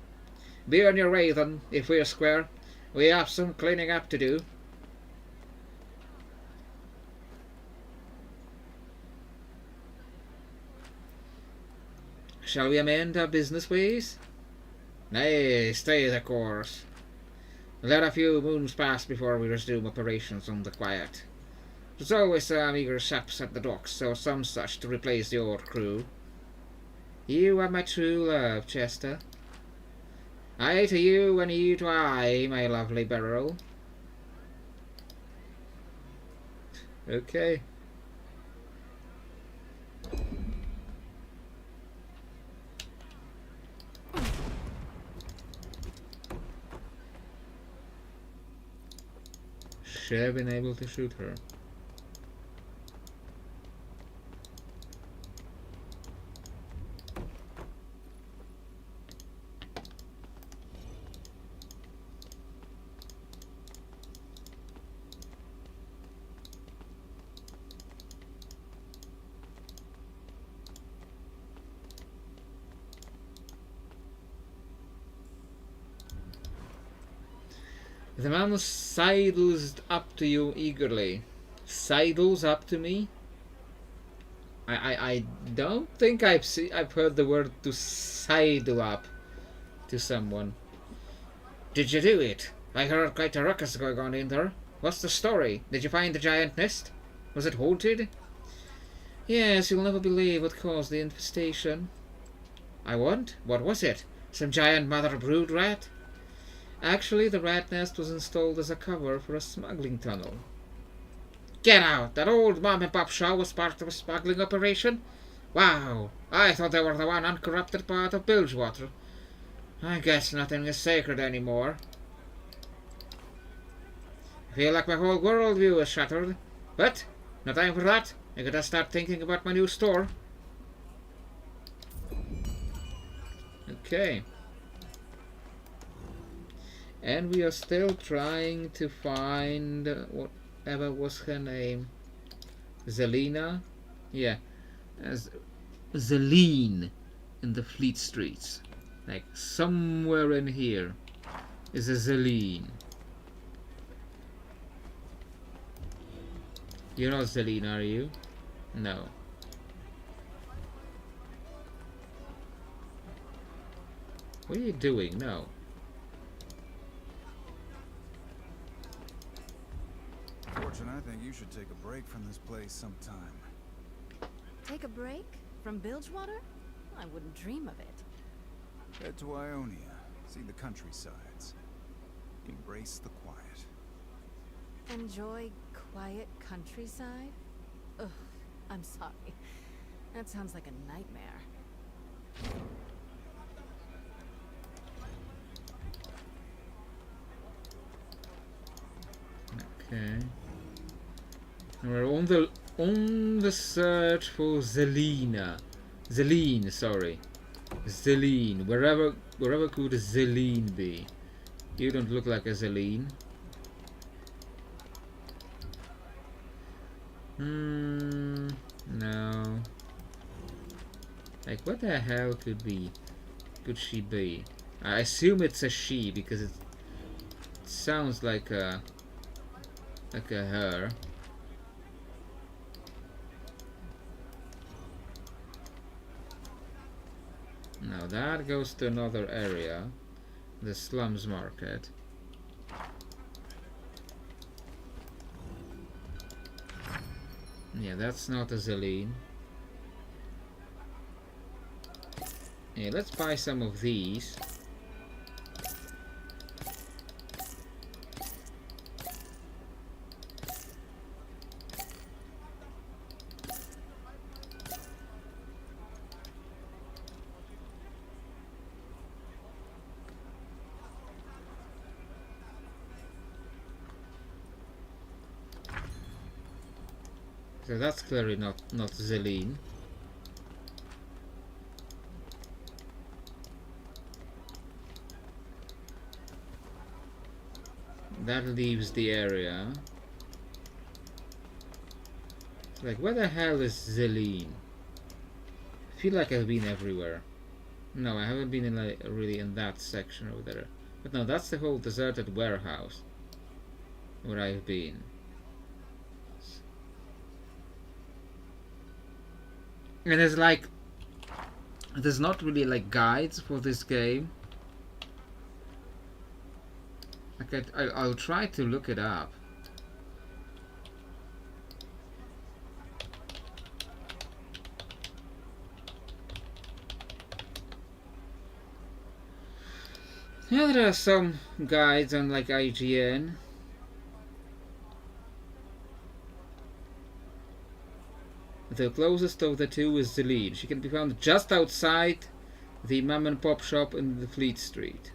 Speaker 1: Be on your way then, if we're square. We have some cleaning up to do. Shall we amend our business ways? Nay, stay the course. Let a few moons pass before we resume operations on the quiet. There's always some eager saps at the docks, or some such to replace the old crew. You are my true love, Chester. I to you and you to I, my lovely Beryl. Okay. Should have been able to shoot her. The man sidles up to you eagerly. Sidles up to me? I don't think I've heard the word to sidle up to someone. Did you do it? I heard quite a ruckus going on in there. What's the story? Did you find the giant nest? Was it haunted? Yes, you'll never believe what caused the infestation. I won't? What was it? Some giant mother brood rat? Actually, the rat nest was installed as a cover for a smuggling tunnel. Get out! That old mom and pop show was part of a smuggling operation? Wow! I thought they were the one uncorrupted part of Bilgewater. I guess nothing is sacred anymore. I feel like my whole worldview is shattered. But, no time for that. I gotta start thinking about my new store. Okay. And we are still trying to find whatever was her name. Zelina? Yeah. As Zeline in the Fleet Streets. Like somewhere in here is a Zeline. You're not Zeline, are you? No. What are you doing? No.
Speaker 4: Fortune, I think you should take a break from this place sometime.
Speaker 3: Take a break? From Bilgewater? I wouldn't dream of it.
Speaker 4: Head to Ionia, see the countrysides. Embrace the quiet.
Speaker 3: Enjoy quiet countryside? Ugh, I'm sorry. That sounds like a nightmare.
Speaker 1: Okay. We're on the search for Zelina. Zeline, sorry. Zeline. Wherever could Zeline be? You don't look like a Zeline. No. Like, what the hell could she be? I assume it's a she because it sounds like a her. Now that goes to another area, the slums market. Yeah, that's not a Zeline. Yeah, let's buy some of these. So that's clearly not Zeline. That leaves the area. Like, where the hell is Zeline? I feel like I've been everywhere. No, I haven't been in like really in that section over there. But no, that's the whole deserted warehouse where I've been. And there's not really like guides for this game. Like I'll try to look it up. Yeah, there are some guides on like IGN. The closest of the two is Zeline. She can be found just outside the mom and pop shop in the Fleet Street.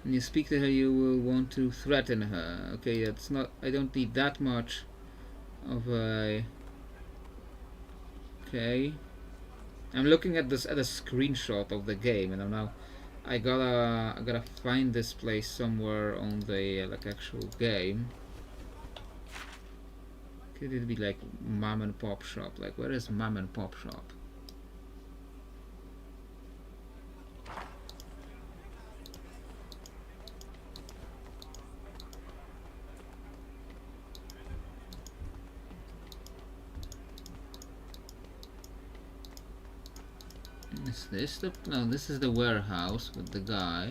Speaker 1: When you speak to her, you will want to threaten her. Okay, it's not. I don't need that much of a. Okay, I'm looking at this at a screenshot of the game, and now I gotta find this place somewhere on the like actual game. Could it be like mom and pop shop? Like, where is mom and pop shop? Is this the... No, this is the warehouse with the guy.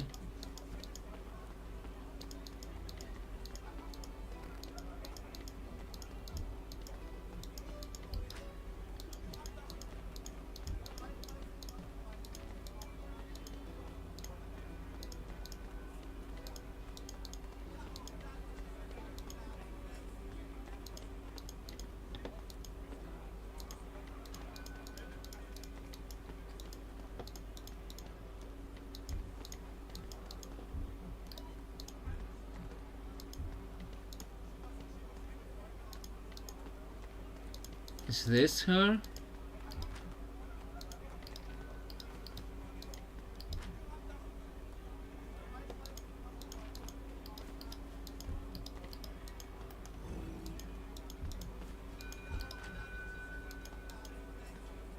Speaker 1: Is this her?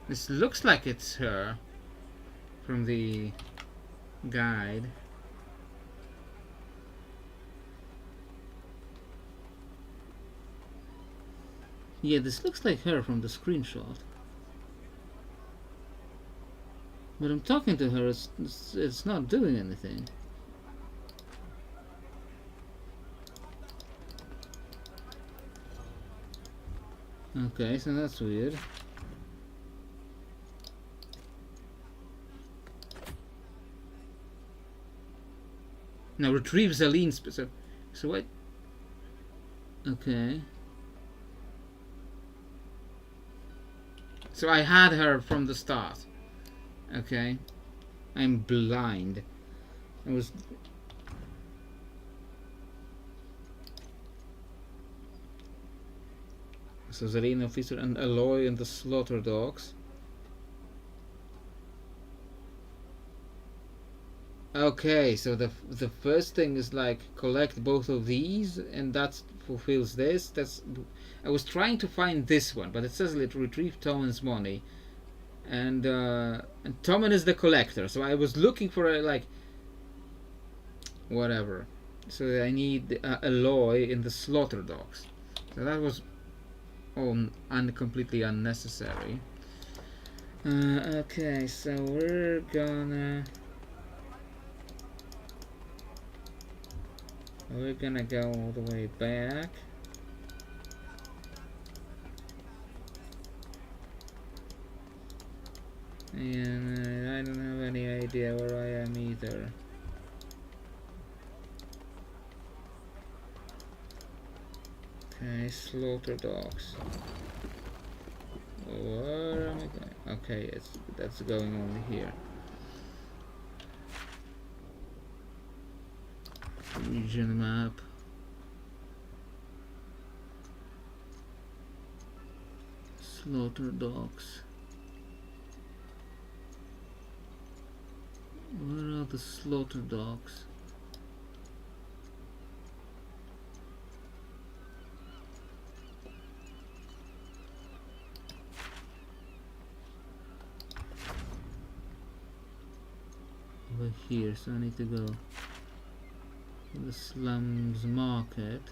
Speaker 1: This looks like it's her from the guide. Yeah, this looks like her from the screenshot. But I'm talking to her, it's not doing anything. Okay, so that's weird. Now retrieve Zalene's... So what? Okay. So I had her from the start. Okay. I'm blind. I was... So Zalene officer and Aloy and the slaughter dogs. Okay, so the first thing is like collect both of these, and that fulfills this. That's... I was trying to find this one, but it says it retrieve Tommen's money, and Tommen is the collector. So I was looking for a, like, whatever. So I need Aloy in the slaughter dogs. So that was all completely unnecessary. Okay, so we're gonna go all the way back. And I don't have any idea where I am either. Okay, slaughter dogs. Where am I going? Okay, that's going on here. Region map. Slaughter dogs. Where are the slaughter dogs? Over here, so I need to go to the slums market.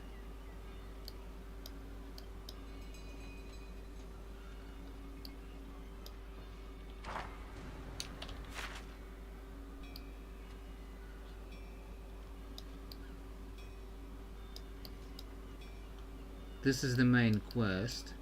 Speaker 1: This is the main quest.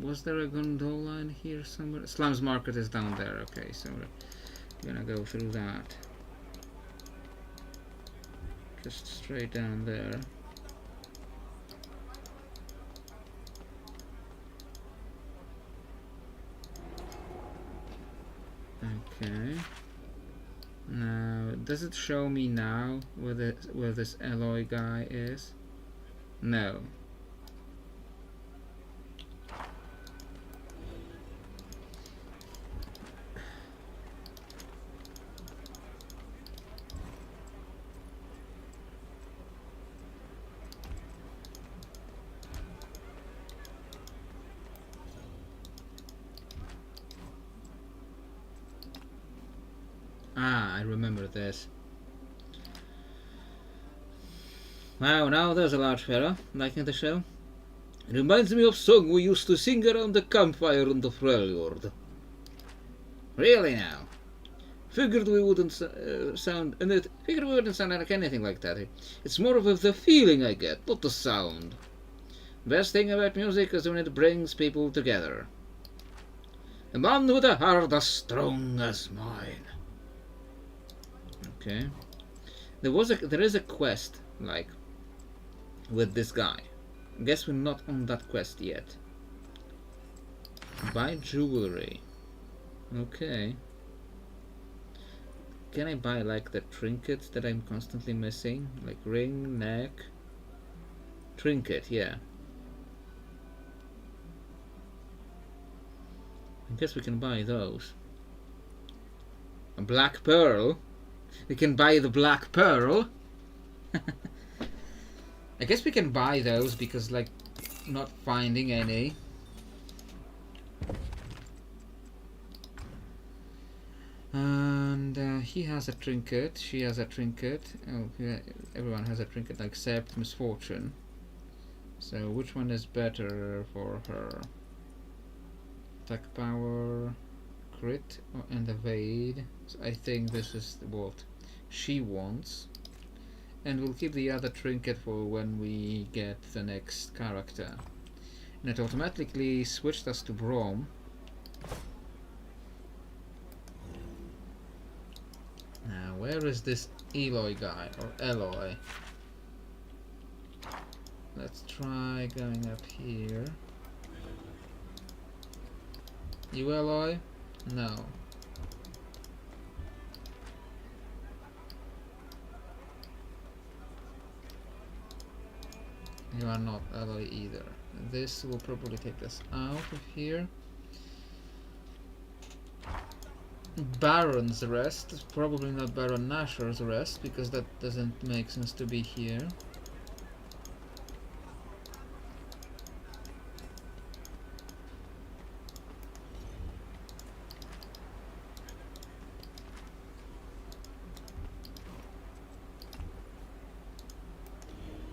Speaker 1: Was there a gondola in here somewhere? Slums market is down there. Okay, so we're gonna go through that. Just straight down there. Okay. Now, does it show me now where this Aloy guy is? No. Ah, I remember this. Wow, now there's a large fella. Liking the show? It reminds me of song we used to sing around the campfire on the Freljord. Really now? Figured we wouldn't sound like anything like that. It's more of the feeling I get, not the sound. Best thing about music is when it brings people together. A man with a heart as strong as mine. Okay. There is a quest, like, with this guy. I guess we're not on that quest yet. Buy jewelry. Okay. Can I buy, like, the trinkets that I'm constantly missing? Like ring, neck... Trinket, yeah. I guess we can buy those. A black pearl? We can buy the black pearl? I guess we can buy those because, like, not finding any. And he has a trinket, she has a trinket. Oh, yeah, everyone has a trinket except Misfortune. So which one is better for her? Attack power, crit, and evade. So I think this is what she wants. And we'll keep the other trinket for when we get the next character. And it automatically switched us to Brom. Now, where is this Eloy guy, or Eloy? Let's try going up here. You Eloy? No. You are not Eloy either. This will probably take us out of here. Baron's Rest, probably not Baron Nashor's Rest, because that doesn't make sense to be here.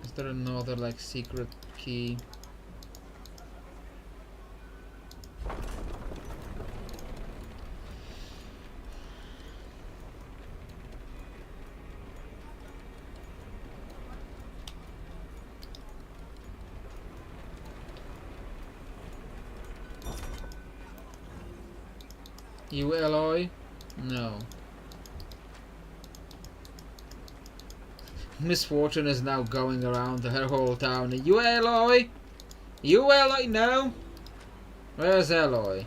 Speaker 1: Is there another, like, secret key? You Eloy? No. Misfortune is now going around her whole town. You Eloy? You Eloy? No? Where's Eloy?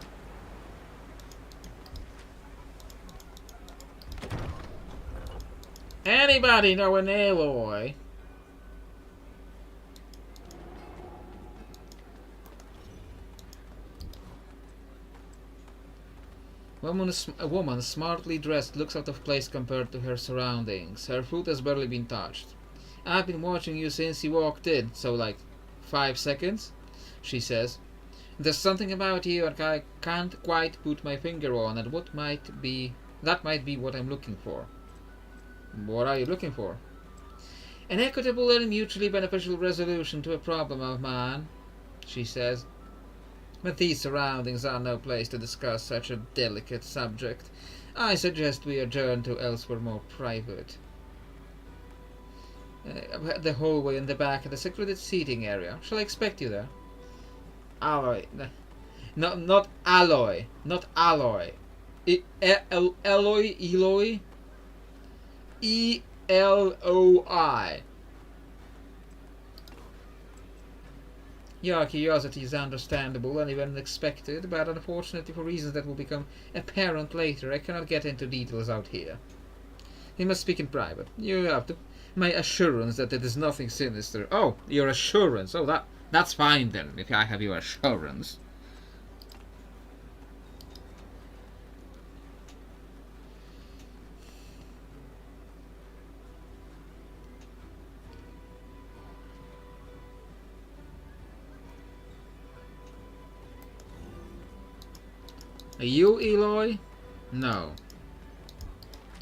Speaker 1: Anybody know an Eloy? A woman smartly dressed looks out of place compared to her surroundings. Her foot has barely been touched. I've been watching you since you walked in, so like 5 seconds, she says. There's something about you and I can't quite put my finger on, and that might be what I'm looking for. What are you looking for? An equitable and mutually beneficial resolution to a problem of mine, she says. But these surroundings are no place to discuss such a delicate subject. I suggest we adjourn to elsewhere more private. The hallway in the back of the secluded seating area. Shall I expect you there? Alloy. No, not alloy. Not alloy. Eloy? Eloy? E-L-O-I. Your curiosity is understandable and even expected, but unfortunately for reasons that will become apparent later, I cannot get into details out here. We must speak in private. You have my assurance that it is nothing sinister. Oh, your assurance. Oh, that's fine then, if I have your assurance. Are you Eloy? No.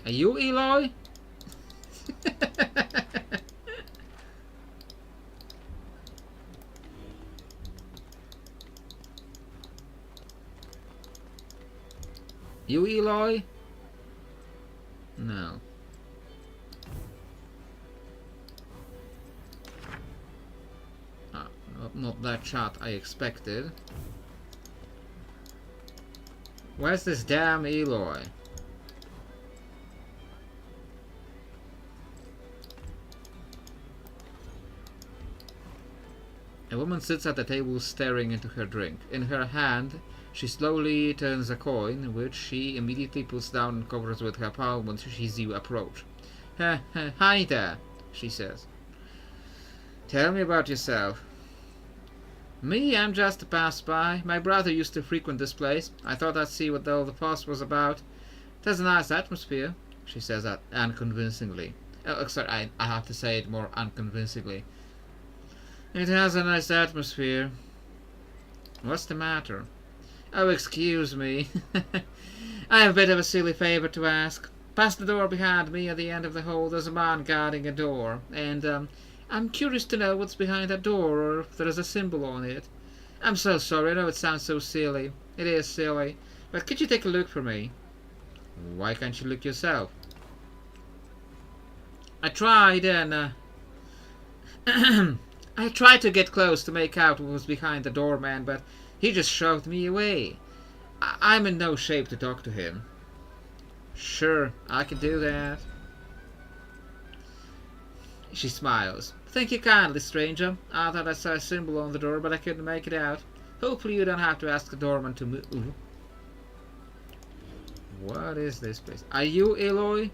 Speaker 1: Are you Eloy? You Eloy? No. Ah, not that shot I expected. Where's this damn Eloy? A woman sits at the table staring into her drink. In her hand, she slowly turns a coin, which she immediately puts down and covers with her palm when she sees you approach. Hi there, she says. Tell me about yourself. Me, I'm just a pass-by. My brother used to frequent this place. I thought I'd see what all the fuss was about. There's a nice atmosphere, she says that unconvincingly. Oh, sorry, I have to say it more unconvincingly. It has a nice atmosphere. What's the matter? Oh, excuse me. I have a bit of a silly favor to ask. Past the door behind me at the end of the hall there's a man guarding a door, and I'm curious to know what's behind that door, or if there is a symbol on it. I'm so sorry, I know it sounds so silly. It is silly. But could you take a look for me? Why can't you look yourself? I tried, and I tried to get close to make out what was behind the doorman, but he just shoved me away. I'm in no shape to talk to him. Sure, I can do that. She smiles. Thank you kindly, stranger. I thought I saw a symbol on the door, but I couldn't make it out. Hopefully you don't have to ask the doorman to move. What is this place? Are you Eloy?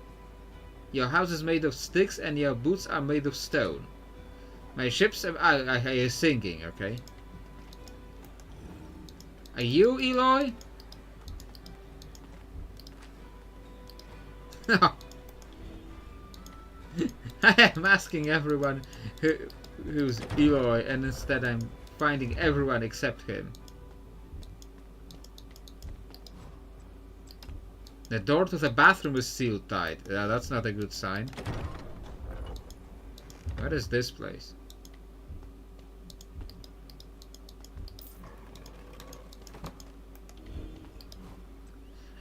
Speaker 1: Your house is made of sticks and your boots are made of stone. My ships are sinking, okay? Are you Eloy? I am asking everyone who's Eloy, and instead I'm finding everyone except him. The door to the bathroom is sealed tight. That's not a good sign. What is this place?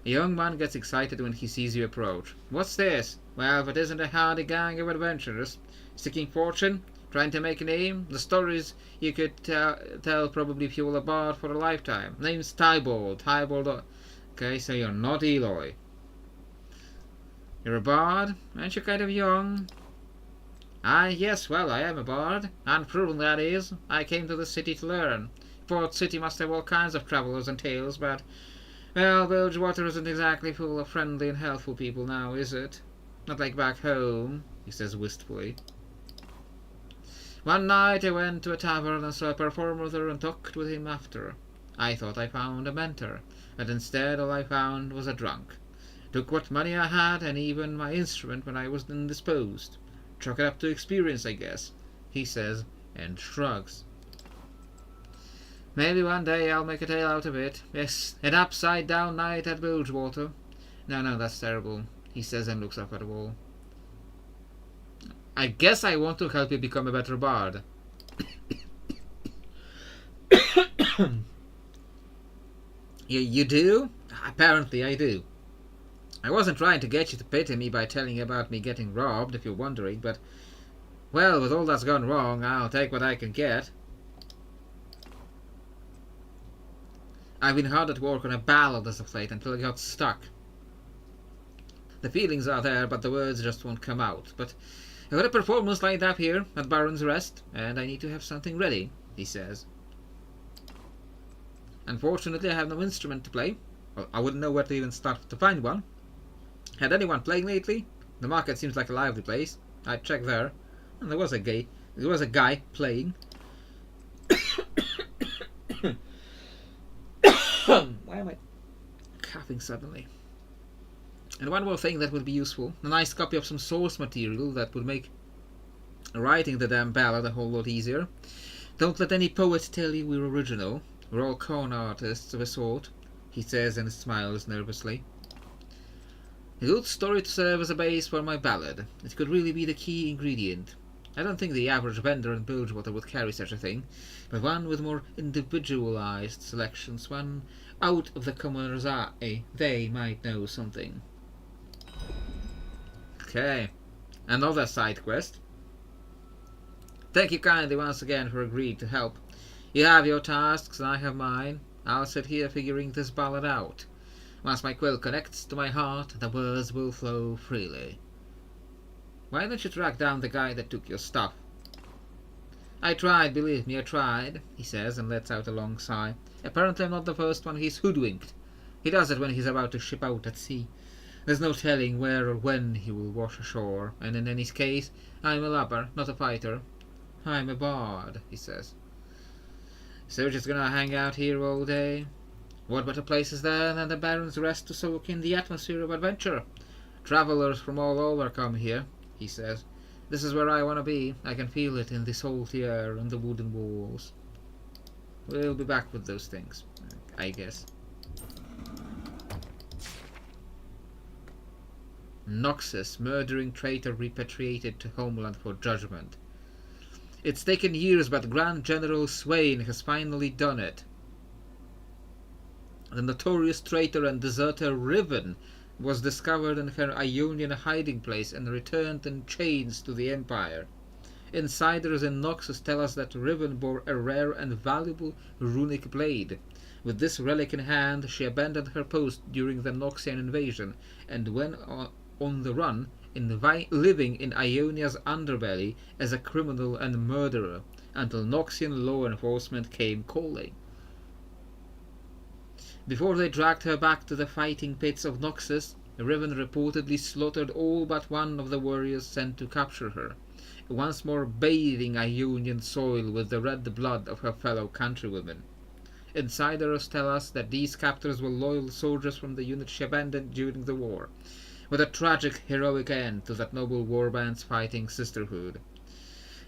Speaker 1: A young man gets excited when he sees you approach. What's this? Well, if it isn't a hardy gang of adventurers, seeking fortune, trying to make a name, the stories you could tell probably fuel a bard for a lifetime. Name's Tybalt. Okay, so you're not Eloy. You're a bard? Aren't you kind of young? Yes, well, I am a bard. Unproven, that is. I came to the city to learn. Port City must have all kinds of travelers and tales, but... well, Bilgewater isn't exactly full of friendly and helpful people now, is it? Not like back home, he says wistfully. One night I went to a tavern and saw a performer there and talked with him after. I thought I found a mentor, but instead all I found was a drunk. Took what money I had and even my instrument when I was indisposed. Chalk it up to experience, I guess, he says, and shrugs. Maybe one day I'll make a tale out of it. Yes, an upside-down night at Bilgewater. No, that's terrible, he says and looks up at the wall. I guess I want to help you become a better bard. You do? Apparently I do. I wasn't trying to get you to pity me by telling you about me getting robbed, if you're wondering, but... well, with all that's gone wrong, I'll take what I can get. I've been hard at work on a ballad as of late until I got stuck. The feelings are there, but the words just won't come out. But I've got a performance lined up here at Baron's Rest, and I need to have something ready, he says. Unfortunately, I have no instrument to play. Well, I wouldn't know where to even start to find one. Had anyone playing lately? The market seems like a lively place. I checked there, and there was a guy playing. Why am I coughing suddenly? And one more thing that would be useful. A nice copy of some source material that would make writing the damn ballad a whole lot easier. Don't let any poet tell you we're original. We're all con artists of a sort, he says and smiles nervously. A good story to serve as a base for my ballad. It could really be the key ingredient. I don't think the average vendor in Bilgewater would carry such a thing, but one with more individualized selections, one out of the commoner's eye, they might know something. Okay, another side quest. Thank you kindly once again for agreeing to help. You have your tasks and I have mine. I'll sit here figuring this ballad out. Once my quill connects to my heart, the words will flow freely. Why don't you track down the guy that took your stuff? I tried, believe me, I tried, he says and lets out a long sigh. Apparently I'm not the first one he's hoodwinked. He does it when he's about to ship out at sea. There's no telling where or when he will wash ashore, and in any case, I'm a lubber, not a fighter. I'm a bard, he says. So just gonna hang out here all day? What better place is there than the Baron's Rest to soak in the atmosphere of adventure? Travelers from all over come here, he says. This is where I want to be. I can feel it in the salty air and the wooden walls. We'll be back with those things, I guess. Noxus, murdering traitor repatriated to homeland for judgment. It's taken years, but Grand General Swain has finally done it. The notorious traitor and deserter Riven was discovered in her Ionian hiding place and returned in chains to the Empire. Insiders in Noxus tell us that Riven bore a rare and valuable runic blade. With this relic in hand, she abandoned her post during the Noxian invasion and went on the run, living in Ionia's underbelly as a criminal and murderer, until Noxian law enforcement came calling. Before they dragged her back to the fighting pits of Noxus, Riven reportedly slaughtered all but one of the warriors sent to capture her, once more bathing Ionian soil with the red blood of her fellow countrywomen. Insiders tell us that these captors were loyal soldiers from the unit she abandoned during the war, with a tragic, heroic end to that noble warband's fighting sisterhood.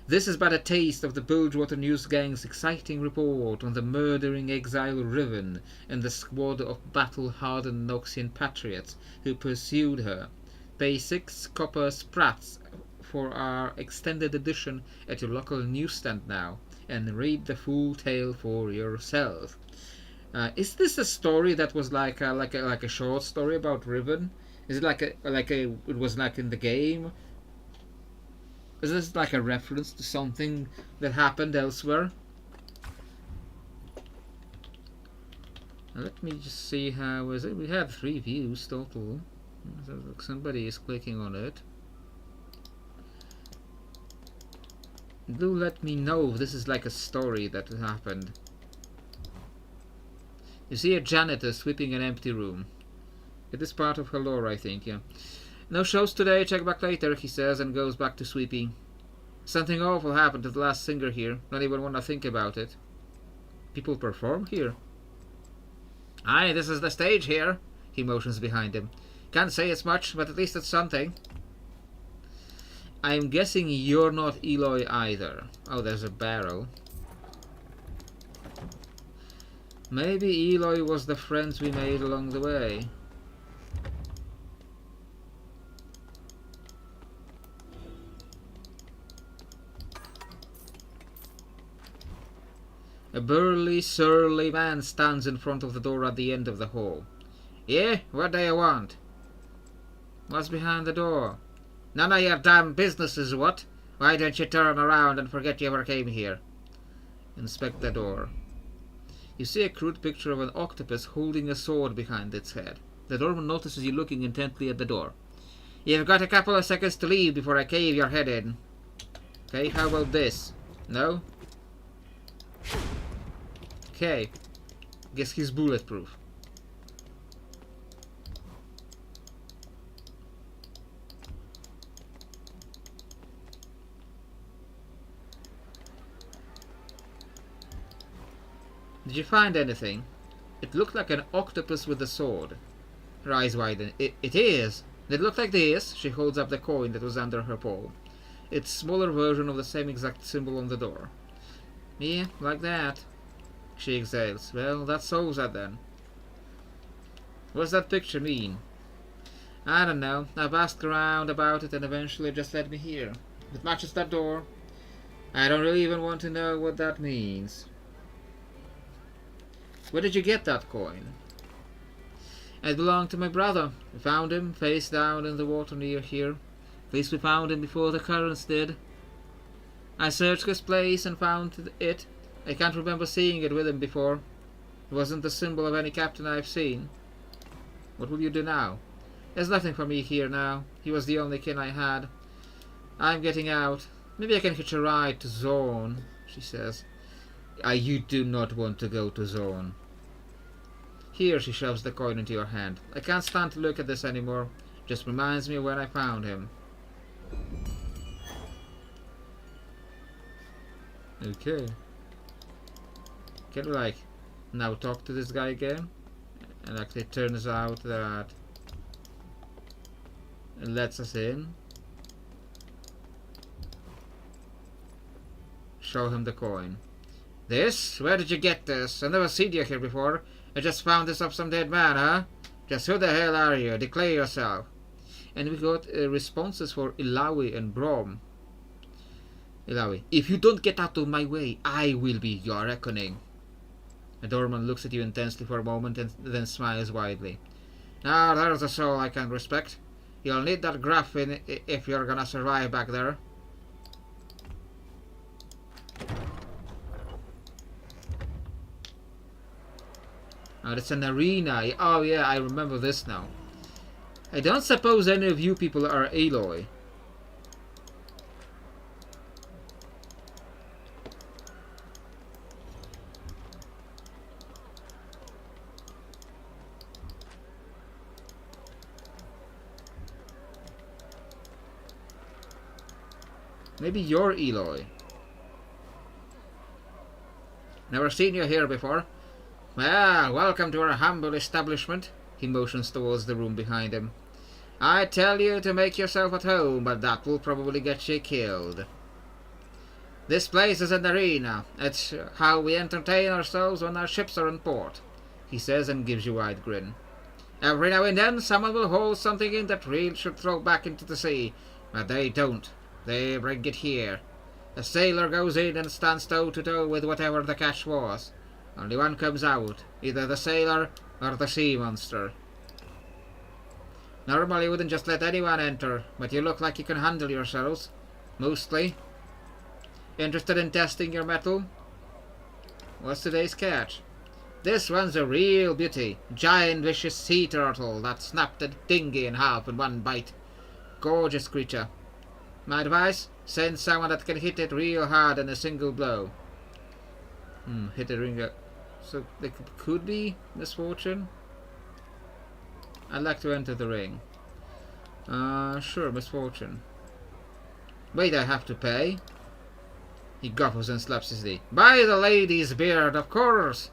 Speaker 1: This is but a taste of the Bilgewater News Gang's exciting report on the murdering exile Riven and the squad of battle-hardened Noxian patriots who pursued her. Pay 6 copper sprats for our extended edition at your local newsstand now, and read the full tale for yourself. Is this a story that was like a short story about Riven? Is it it was like in the game? Is this like a reference to something that happened elsewhere? Now let me just see how is it. We have 3 views total. Somebody is clicking on it. Do let me know if this is like a story that happened. You see a janitor sweeping an empty room. It is part of her lore, I think, yeah. No shows today, check back later, he says, and goes back to sweeping. Something awful happened to the last singer here. Don't even want to think about it. People perform here? Aye, this is the stage here, he motions behind him. Can't say it's much, but at least it's something. I'm guessing you're not Eloy either. Oh, there's a barrel. Maybe Eloy was the friends we made along the way. A burly, surly man stands in front of the door at the end of the hall. Yeah? What do you want? What's behind the door? None of your damn businesses, what? Why don't you turn around and forget you ever came here? Inspect the door. You see a crude picture of an octopus holding a sword behind its head. The doorman notices you looking intently at the door. You've got a couple of seconds to leave before I cave your head in. Okay, how about this? No? Okay. Guess he's bulletproof. Did you find anything? It looked like an octopus with a sword. Her eyes widen. It is! Did it look like this? She holds up the coin that was under her paw. It's a smaller version of the same exact symbol on the door. Yeah, like that. She exhales. Well, that solves that then. What's that picture mean? I don't know. I've asked around about it and eventually it just led me here. If it matches that door, I don't really even want to know what that means. Where did you get that coin? It belonged to my brother. We found him face down in the water near here. At least we found him before the currents did. I searched his place and found it. I can't remember seeing it with him before. It wasn't the symbol of any captain I've seen. What will you do now? There's nothing for me here now. He was the only kin I had. I'm getting out. Maybe I can hitch a ride to Zorn, she says. You do not want to go to Zorn. Here, she shoves the coin into your hand. I can't stand to look at this anymore. Just reminds me of when I found him. Okay. Can we, like, now talk to this guy again? And actually it turns out that it lets us in. Show him the coin. This? Where did you get this? I've never seen you here before. I just found this off some dead man, huh? Just who the hell are you? Declare yourself. And we got responses for Ilawi and Brom. Ilawi, if you don't get out of my way, I will be your reckoning. The doorman looks at you intensely for a moment and then smiles widely. Now there's a soul I can respect. You'll need that gruff if you're gonna survive back there. Oh, it's an arena. Oh yeah, I remember this now. I don't suppose any of you people are Aloy. Maybe you're Eloy. Never seen you here before. Well, welcome to our humble establishment. He motions towards the room behind him. I tell you to make yourself at home, but that will probably get you killed. This place is an arena. It's how we entertain ourselves when our ships are in port, he says and gives you a wide grin. Every now and then someone will haul something in that really should throw back into the sea, but they don't. They bring it here. A sailor goes in and stands toe to toe with whatever the catch was. Only one comes out, either the sailor or the sea monster. Normally you wouldn't just let anyone enter, but you look like you can handle yourselves. Mostly. Interested in testing your mettle? What's today's catch? This one's a real beauty. Giant vicious sea turtle that snapped a dinghy in half in one bite. Gorgeous creature. My advice? Send someone that can hit it real hard in a single blow. Hit a ring. So it could be misfortune. I'd like to enter the ring. Sure, misfortune. Wait, I have to pay? He guffles and slaps his knee. By the lady's beard, of course!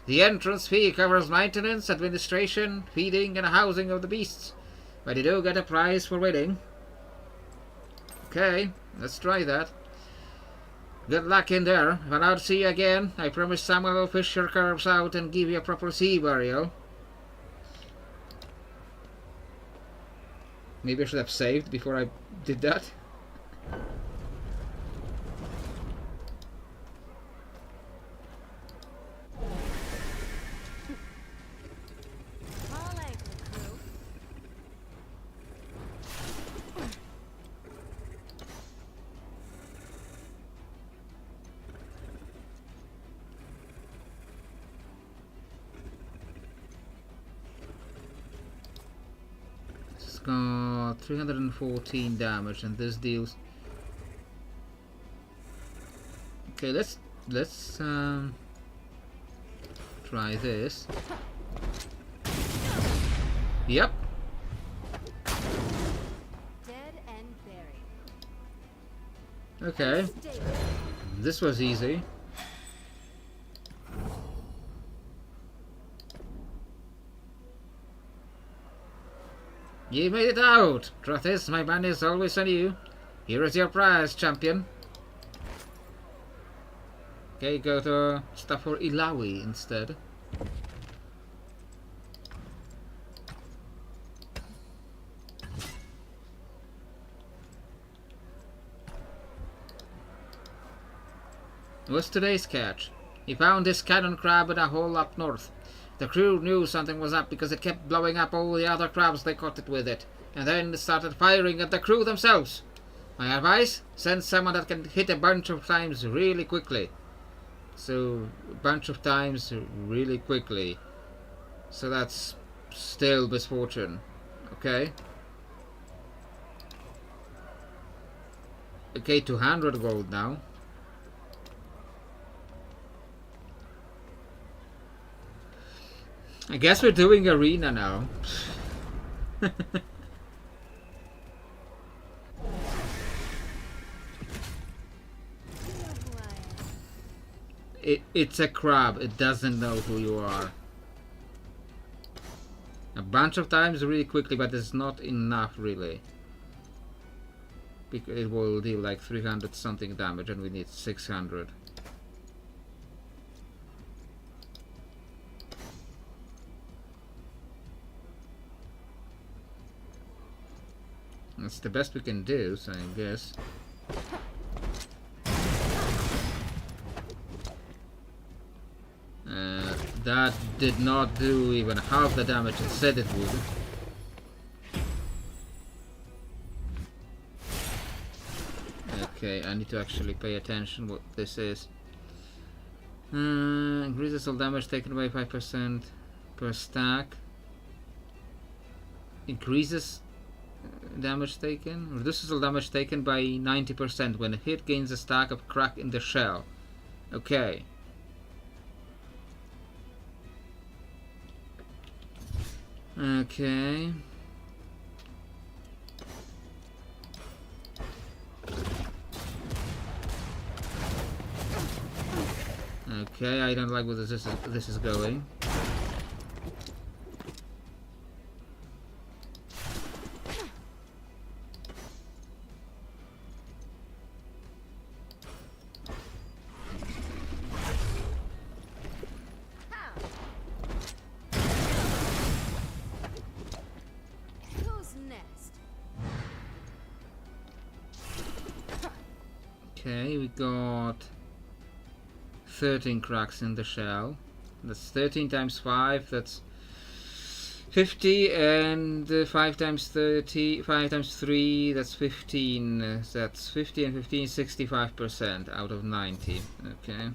Speaker 1: The entrance fee covers maintenance, administration, feeding, and housing of the beasts. But you do get a prize for winning. Okay, let's try that. Good luck in there. If I don't see you again, I promise someone will fish your corpse out and give you a proper sea burial. Maybe I should have saved before I did that. Got 314 damage, and this deals. Okay, let's try this. Yep.
Speaker 3: Dead and buried.
Speaker 1: Okay. This was easy. You made it out! Truth is, my money is always on you. Here is your prize, champion. Okay, go to stuff for Ilawi instead. What's today's catch? He found this cannon crab in a hole up north. The crew knew something was up because it kept blowing up all the other crabs they caught it with it, and then started firing at the crew themselves. My advice? Send someone that can hit a bunch of times really quickly. So, a bunch of times really quickly. So that's still misfortune. Okay? Okay, 200 gold now. I guess we're doing arena now. It's a crab. It doesn't know who you are. A bunch of times really quickly, but it's not enough really. Because it will deal like 300 something damage and we need 600. That's the best we can do, so I guess. That did not do even half the damage it said it would. Okay, I need to actually pay attention what this is. Increases all damage taken by 5% per stack. Increases damage taken. Reduces all damage taken by 90% when a hit gains a stack of crack in the shell. Okay. Okay. Okay, I don't like where this is going.
Speaker 3: Who's next?
Speaker 1: Okay, we got 13 cracks in the shell. That's 13 times 5, that's 50, and 5 times 30, 5 times 3, that's 15. That's 50 and 15, 65% out of 90. Okay.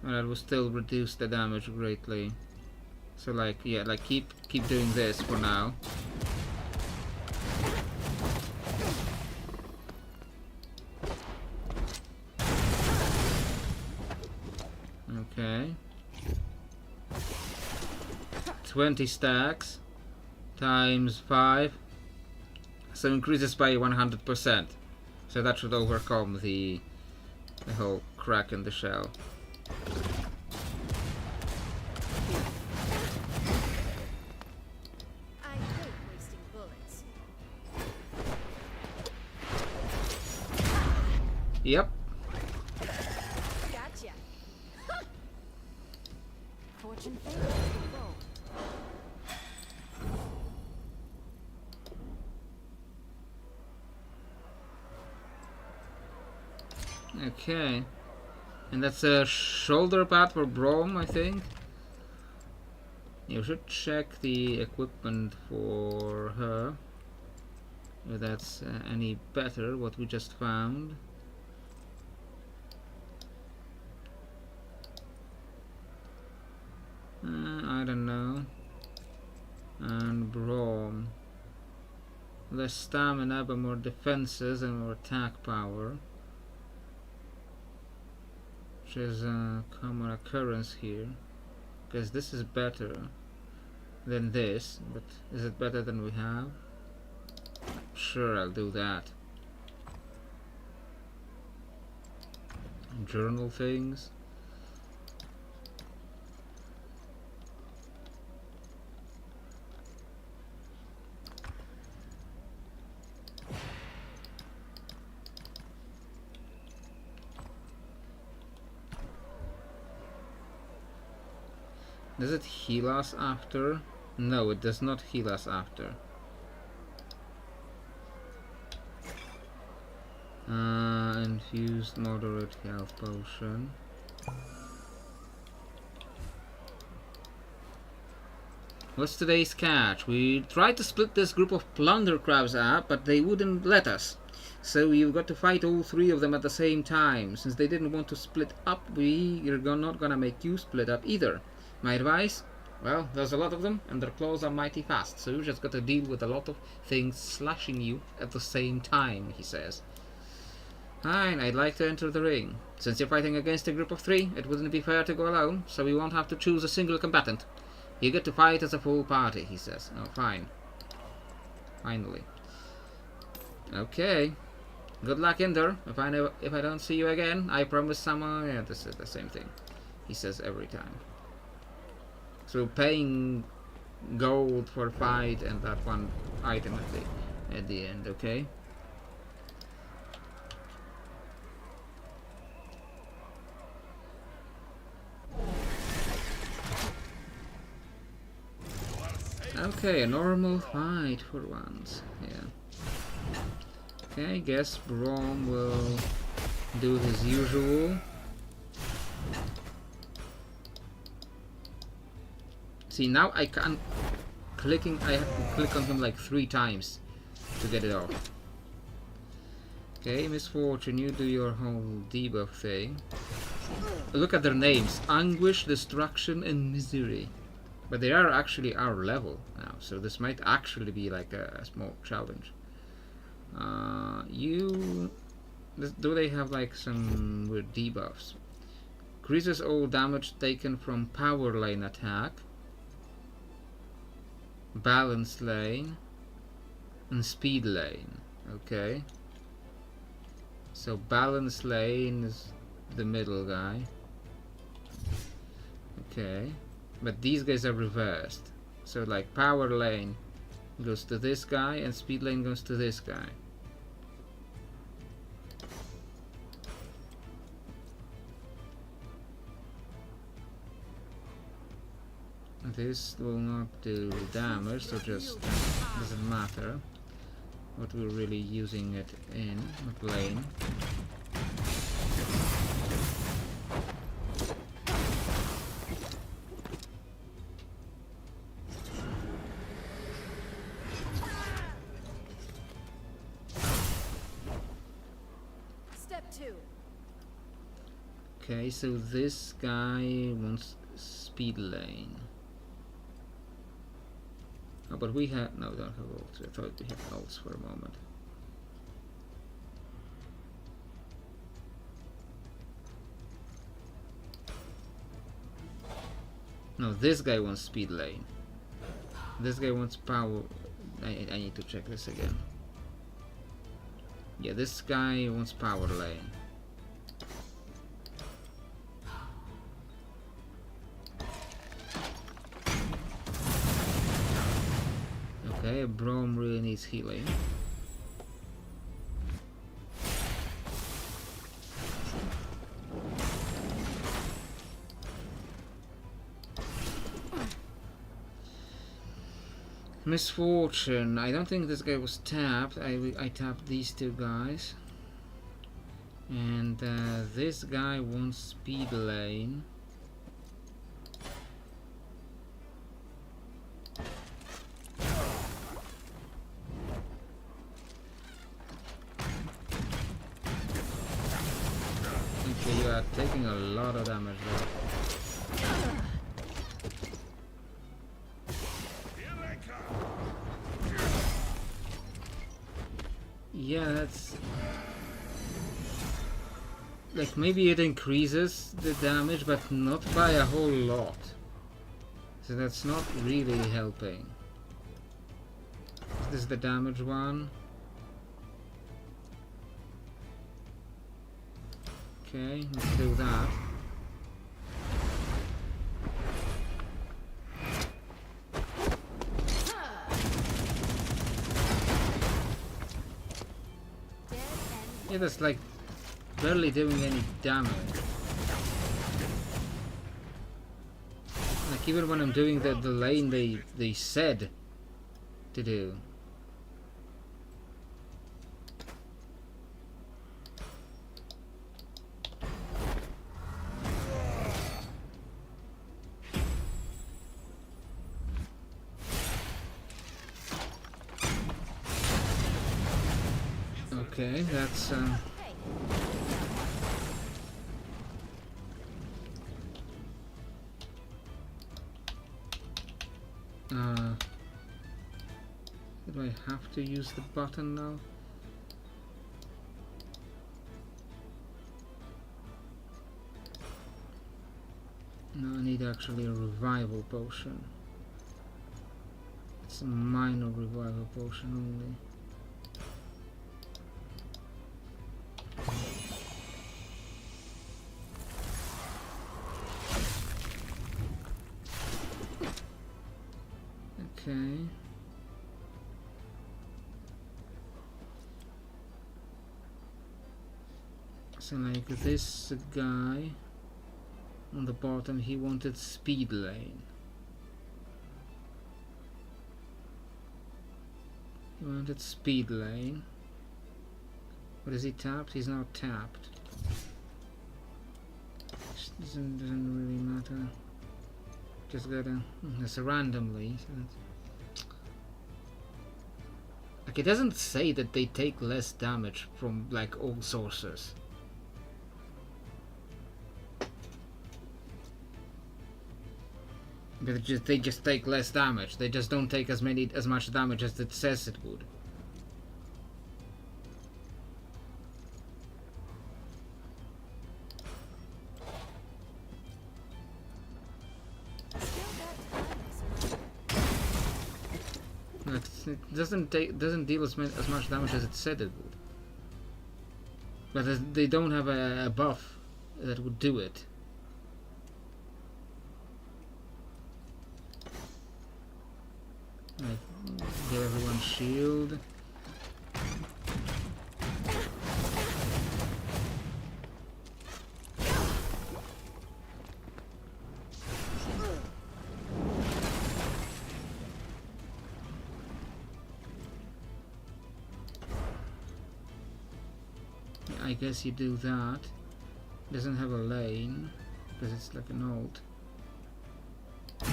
Speaker 1: Well, that will still reduce the damage greatly. So like, yeah, like keep doing this for now. Okay. 20 stacks times 5. So increases by 100%. So that should overcome the whole crack in the shell.
Speaker 3: I hate wasting bullets.
Speaker 1: Yep.
Speaker 3: Gotcha. Fortune favors the bold.
Speaker 1: Okay. And that's a shoulder pad for Brom, I think. You should check the equipment for her. If that's any better, what we just found. I don't know. And Brom. Less stamina, but more defenses and more attack power. Which is a common occurrence here. Because this is better than this. But is it better than we have? Sure, I'll do that. Journal things. Does it heal us after? No, it does not heal us after. Infused moderate health potion. What's today's catch? We tried to split this group of plunder crabs up, but they wouldn't let us. So you've got to fight all three of them at the same time. Since they didn't want to split up, we're not gonna make you split up either. My advice? Well, there's a lot of them, and their claws are mighty fast, so you just got to deal with a lot of things slashing you at the same time, he says. Fine, I'd like to enter the ring. Since you're fighting against a group of three, it wouldn't be fair to go alone, so we won't have to choose a single combatant. You get to fight as a full party, he says. Oh, fine. Finally. Okay. Good luck, Ender. If I don't see you again, I promise someone. Yeah, this is the same thing. He says every time. So paying gold for fight and that one item at the end. Okay. Okay, a normal fight for once. Yeah. Okay, guess Brom will do his usual. See, now I can't I have to click on him like 3 times to get it off. Okay, Misfortune, you do your whole debuff thing. Look at their names: Anguish, Destruction, and Misery. But they are actually our level now, so this might actually be like a small challenge. Do they have like some weird debuffs? Increases all damage taken from power lane attack, balance lane, and speed lane. Okay. So balance lane is the middle guy. Okay. But these guys are reversed. So like power lane goes to this guy and speed lane goes to this guy. This will not do damage, so just doesn't matter what we're really using it in, what lane. Okay, so this guy wants speed lane. Oh, but we have... no, we don't have ults. I thought we had ults for a moment. No, this guy wants speed lane. This guy wants power... I need to check this again. Yeah, this guy wants power lane. Okay, Brom really needs healing. Misfortune. I don't think this guy was tapped. I tapped these 2 guys. And this guy wants speed lane. Okay, you are taking a lot of damage there. Yeah, that's... like, maybe it increases the damage, but not by a whole lot. So that's not really helping. This is the damage one. Okay, let's do that. Yeah, that's like barely doing any damage. Like Like even when I'm doing the lane they said to do. Okay, that's do I have to use the button now? No, I need actually a revival potion. It's a minor revival potion only. Okay. So like this guy on the bottom, he wanted speed lane. He wanted speed lane. But is he tapped? He's not tapped. Doesn't really matter. Just gotta it's randomly. So like it doesn't say that they take less damage from like all sources. But they just take less damage. They just don't take as much damage as it says it would. It doesn't deal as much damage as it said it would. But they don't have a buff that would do it. Like, give everyone shield. I guess you do that. Doesn't have a lane because it's like an alt.
Speaker 2: Face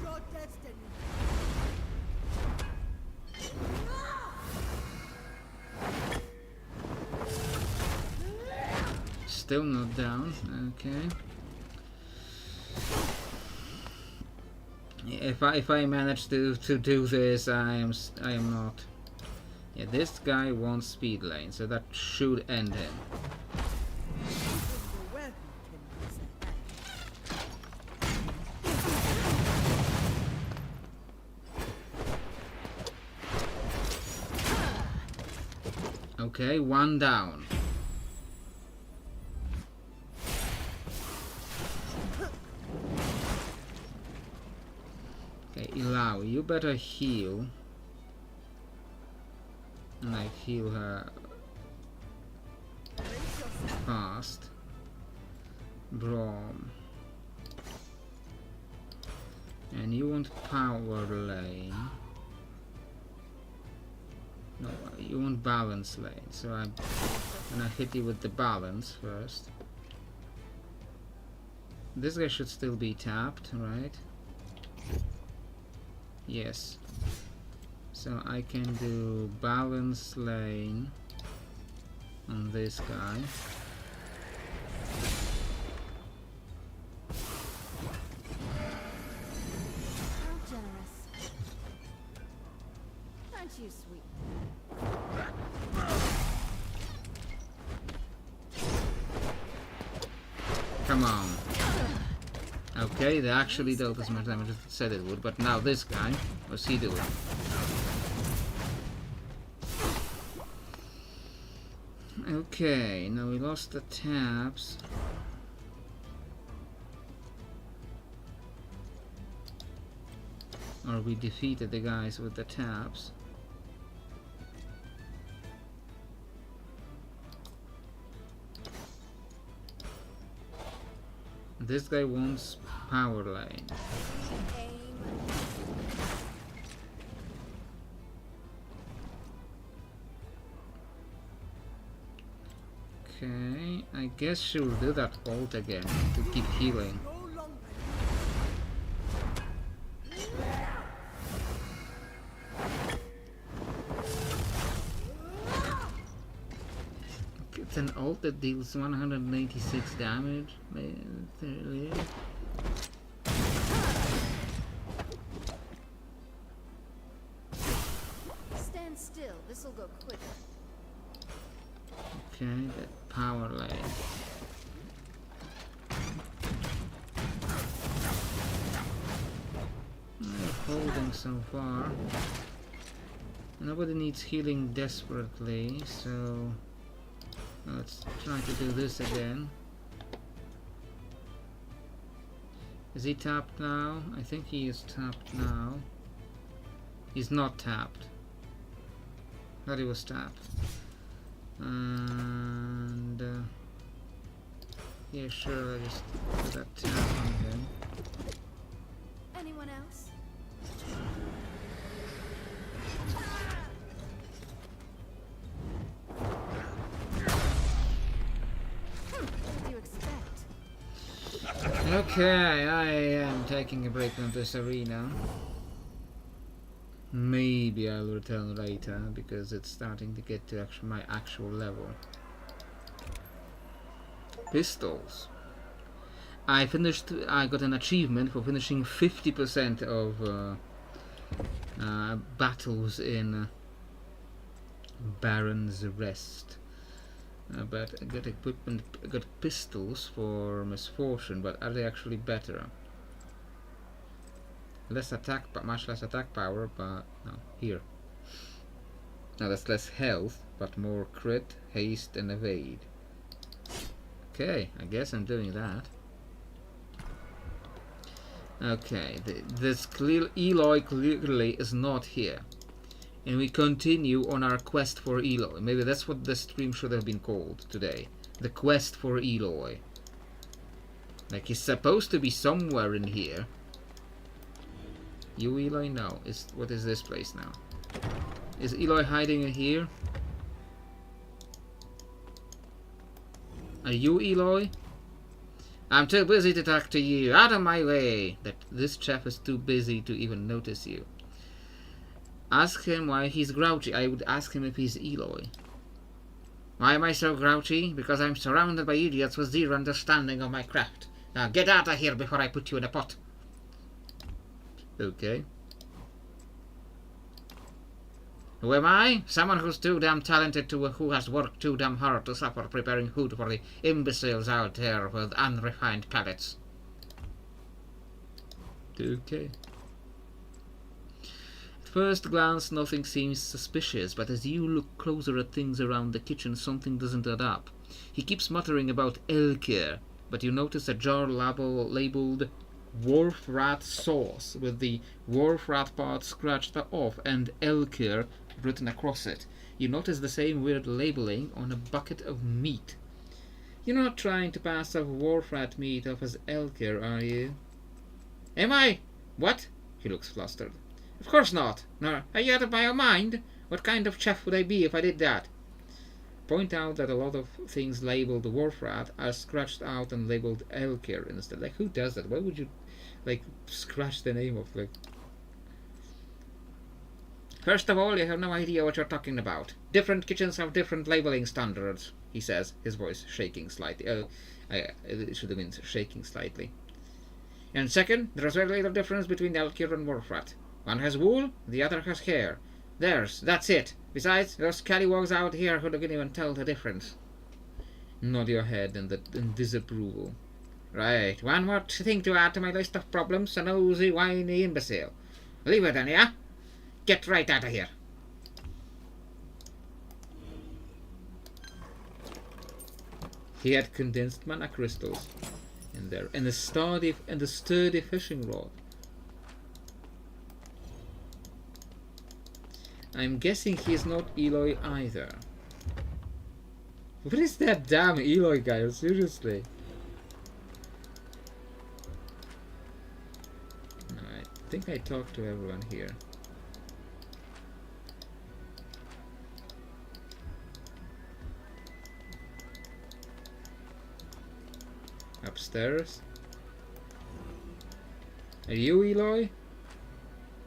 Speaker 2: your destiny.
Speaker 1: Still not down. Okay. If I manage to do this, I am not. Yeah, this guy wants speed lane, so that should end him. Okay, one down. Okay, Ilawi, you better heal. Like heal her fast. Brom. And you want power lane. No, you want balance lane. So I'm gonna hit you with the balance first. This guy should still be tapped, right? Yes. So I can do balance lane on this guy.
Speaker 3: How generous. Aren't you sweet?
Speaker 1: Come on. Okay, they actually dealt as much damage as it said it would, but now this guy, what's he doing? Okay, now we lost the taps. Or we defeated the guys with the taps. This guy wants power line.
Speaker 3: Aim.
Speaker 1: Okay, I guess she'll do that ult again to keep healing.
Speaker 2: No longer.
Speaker 1: It's an ult that deals 186 damage.
Speaker 3: Stand still. This'll go quicker.
Speaker 1: Okay, that power line. They're holding so far. Nobody needs healing desperately, so let's try to do this again. Is he tapped now? I think he is tapped now. He's not tapped. Thought he was tapped. And yeah, sure, I just put that tap on him.
Speaker 3: Anyone else? What do you expect?
Speaker 1: Okay, I am taking a break from this arena. Maybe I'll return later because it's starting to get to my actual level. Pistols. I got an achievement for finishing 50% of battles in Baron's Rest. But I got equipment, I got pistols for Misfortune, but are they actually better? Less attack, but much less attack power, but no, here. Now that's less health, but more crit, haste, and evade. Okay, I guess I'm doing that. Okay, this Eloy clearly is not here. And we continue on our quest for Eloy. Maybe that's what the stream should have been called today. The quest for Eloy. Like, he's supposed to be somewhere in here. You Eloy? No. What is this place now? Is Eloy hiding in here? Are you Eloy? I'm too busy to talk to you. Out of my way! This chap is too busy to even notice you. Ask him why he's grouchy. I would ask him if he's Eloy. Why am I so grouchy? Because I'm surrounded by idiots with zero understanding of my craft. Now get out of here before I put you in a pot. Okay. Who am I? Someone who's too damn talented who has worked too damn hard to suffer preparing food for the imbeciles out there with unrefined palates. Okay. At first glance, nothing seems suspicious, but as you look closer at things around the kitchen, something doesn't add up. He keeps muttering about Elkir, but you notice a jar labeled Wharf Rat Sauce with the Wharf Rat part scratched off and Elkir written across it. You notice the same weird labeling on a bucket of meat. You're not trying to pass off Wharf Rat meat off as Elkir, are you? Am I? What? He looks flustered. Of course not. No, are you out of my mind? What kind of chef would I be if I did that? Point out that a lot of things labeled Wharf Rat are scratched out and labeled Elkir instead. Like, who does that? Why would you, like, scratch the name of, like... First of all, you have no idea what you're talking about. Different kitchens have different labeling standards, he says, his voice shaking slightly. It should have been shaking slightly. And second, there's very little difference between Elkir and Wharf Rat. One has wool, the other has hair. That's it. Besides, those scallywags out here who couldn't even tell the difference. Nod your head in disapproval. Right, one more thing to add to my list of problems, a nosy, whiny imbecile. Leave it then, yeah? Get right out of here. He had condensed mana crystals in there, and a sturdy fishing rod. I'm guessing he's not Eloy either. What is that damn Eloy guy? Seriously. I think I talked to everyone here. Upstairs. Are you Eloy?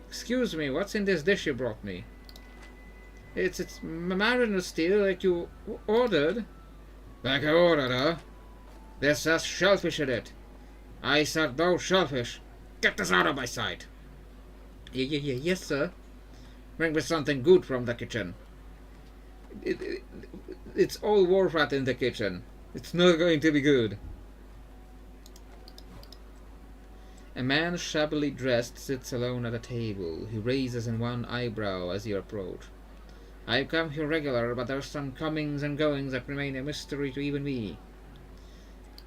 Speaker 1: Excuse me, what's in this dish you brought me? It's mariner steel like you ordered. Like I ordered, huh? This has shellfish in it. I said no shellfish. Get this out of my sight. Yes, sir. Bring me something good from the kitchen. It's all war fat in the kitchen. It's not going to be good. A man shabbily dressed sits alone at a table. He raises in one eyebrow as you approach. I've come here regular, but there's some comings and goings that remain a mystery to even me.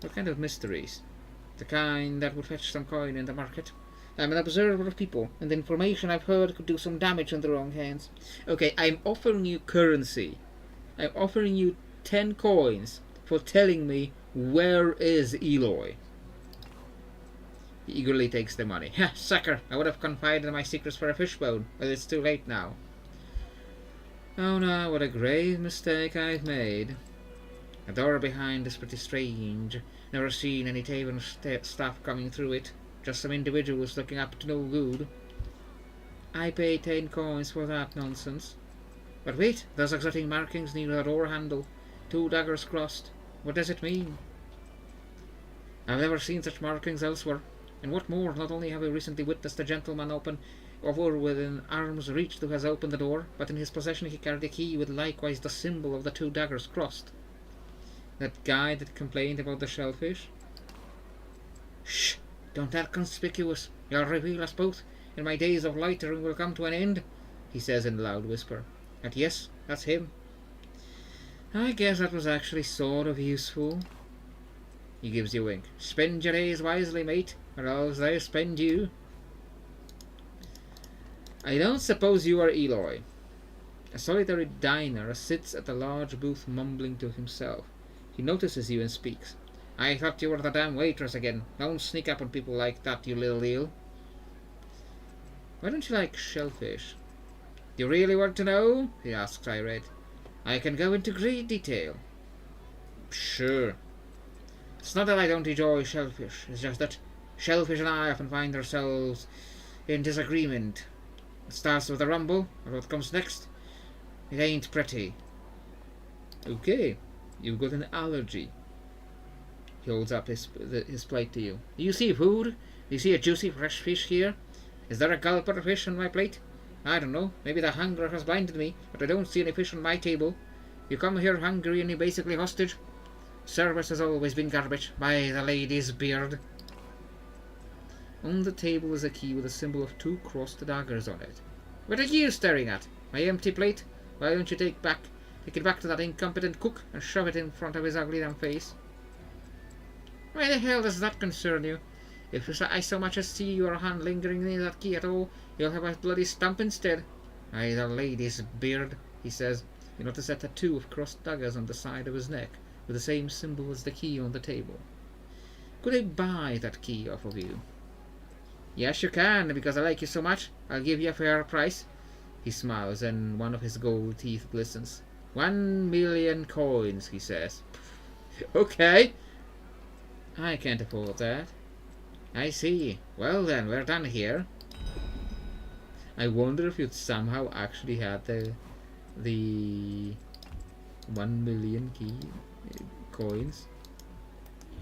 Speaker 1: What kind of mysteries? The kind that would fetch some coin in the market. I'm an observer of people, and the information I've heard could do some damage in the wrong hands. Okay, I'm offering you currency. I'm offering you 10 coins for telling me where is Eloy. He eagerly takes the money. Ha, sucker! I would have confided my secrets for a fishbone, but it's too late now. Oh no, what a grave mistake I've made. The door behind is pretty strange. Never seen any tavern staff coming through it. Just some individuals looking up to no good. I pay 10 coins for that nonsense. But wait, those exotic markings near the door handle. 2 daggers crossed. What does it mean? I've never seen such markings elsewhere. And what more, not only have we recently witnessed a gentleman open over within arm's reach who has opened the door, but in his possession he carried a key with likewise the symbol of the 2 daggers crossed. That guy that complained about the shellfish? Shh! Don't act conspicuous. You'll reveal us both, and my days of loitering will come to an end, he says in a loud whisper. And yes, that's him. I guess that was actually sort of useful. He gives you a wink. Spend your days wisely, mate, or else they'll spend you. I don't suppose you are Eloy. A solitary diner sits at a large booth mumbling to himself. He notices you and speaks. I thought you were the damn waitress again. Don't sneak up on people like that, you little eel. Why don't you like shellfish? Do you really want to know? He asks, irate. I can go into great detail. Sure. It's not that I don't enjoy shellfish. It's just that shellfish and I often find ourselves in disagreement. It starts with a rumble, and what comes next? It ain't pretty. Okay, you've got an allergy. He holds up his plate to you. Do you see food? Do you see a juicy fresh fish here? Is there a gulper of fish on my plate? I don't know. Maybe the hunger has blinded me, but I don't see any fish on my table. You come here hungry and you're basically hostage. Service has always been garbage, by the lady's beard. On the table is a key with a symbol of 2 crossed daggers on it. What are you staring at? My empty plate? Why don't you take it back to that incompetent cook and shove it in front of his ugly damn face? Why the hell does that concern you? If I so much as see your hand lingering near that key at all, you'll have a bloody stump instead. By the lady's beard, he says. You notice a tattoo of crossed daggers on the side of his neck, with the same symbol as the key on the table. Could I buy that key off of you? Yes, you can, because I like you so much. I'll give you a fair price. He smiles, and one of his gold teeth glistens. 1,000,000 coins, he says. Okay. I can't afford that. I see. Well then, we're done here. I wonder if you'd somehow actually had the 1,000,000 coins.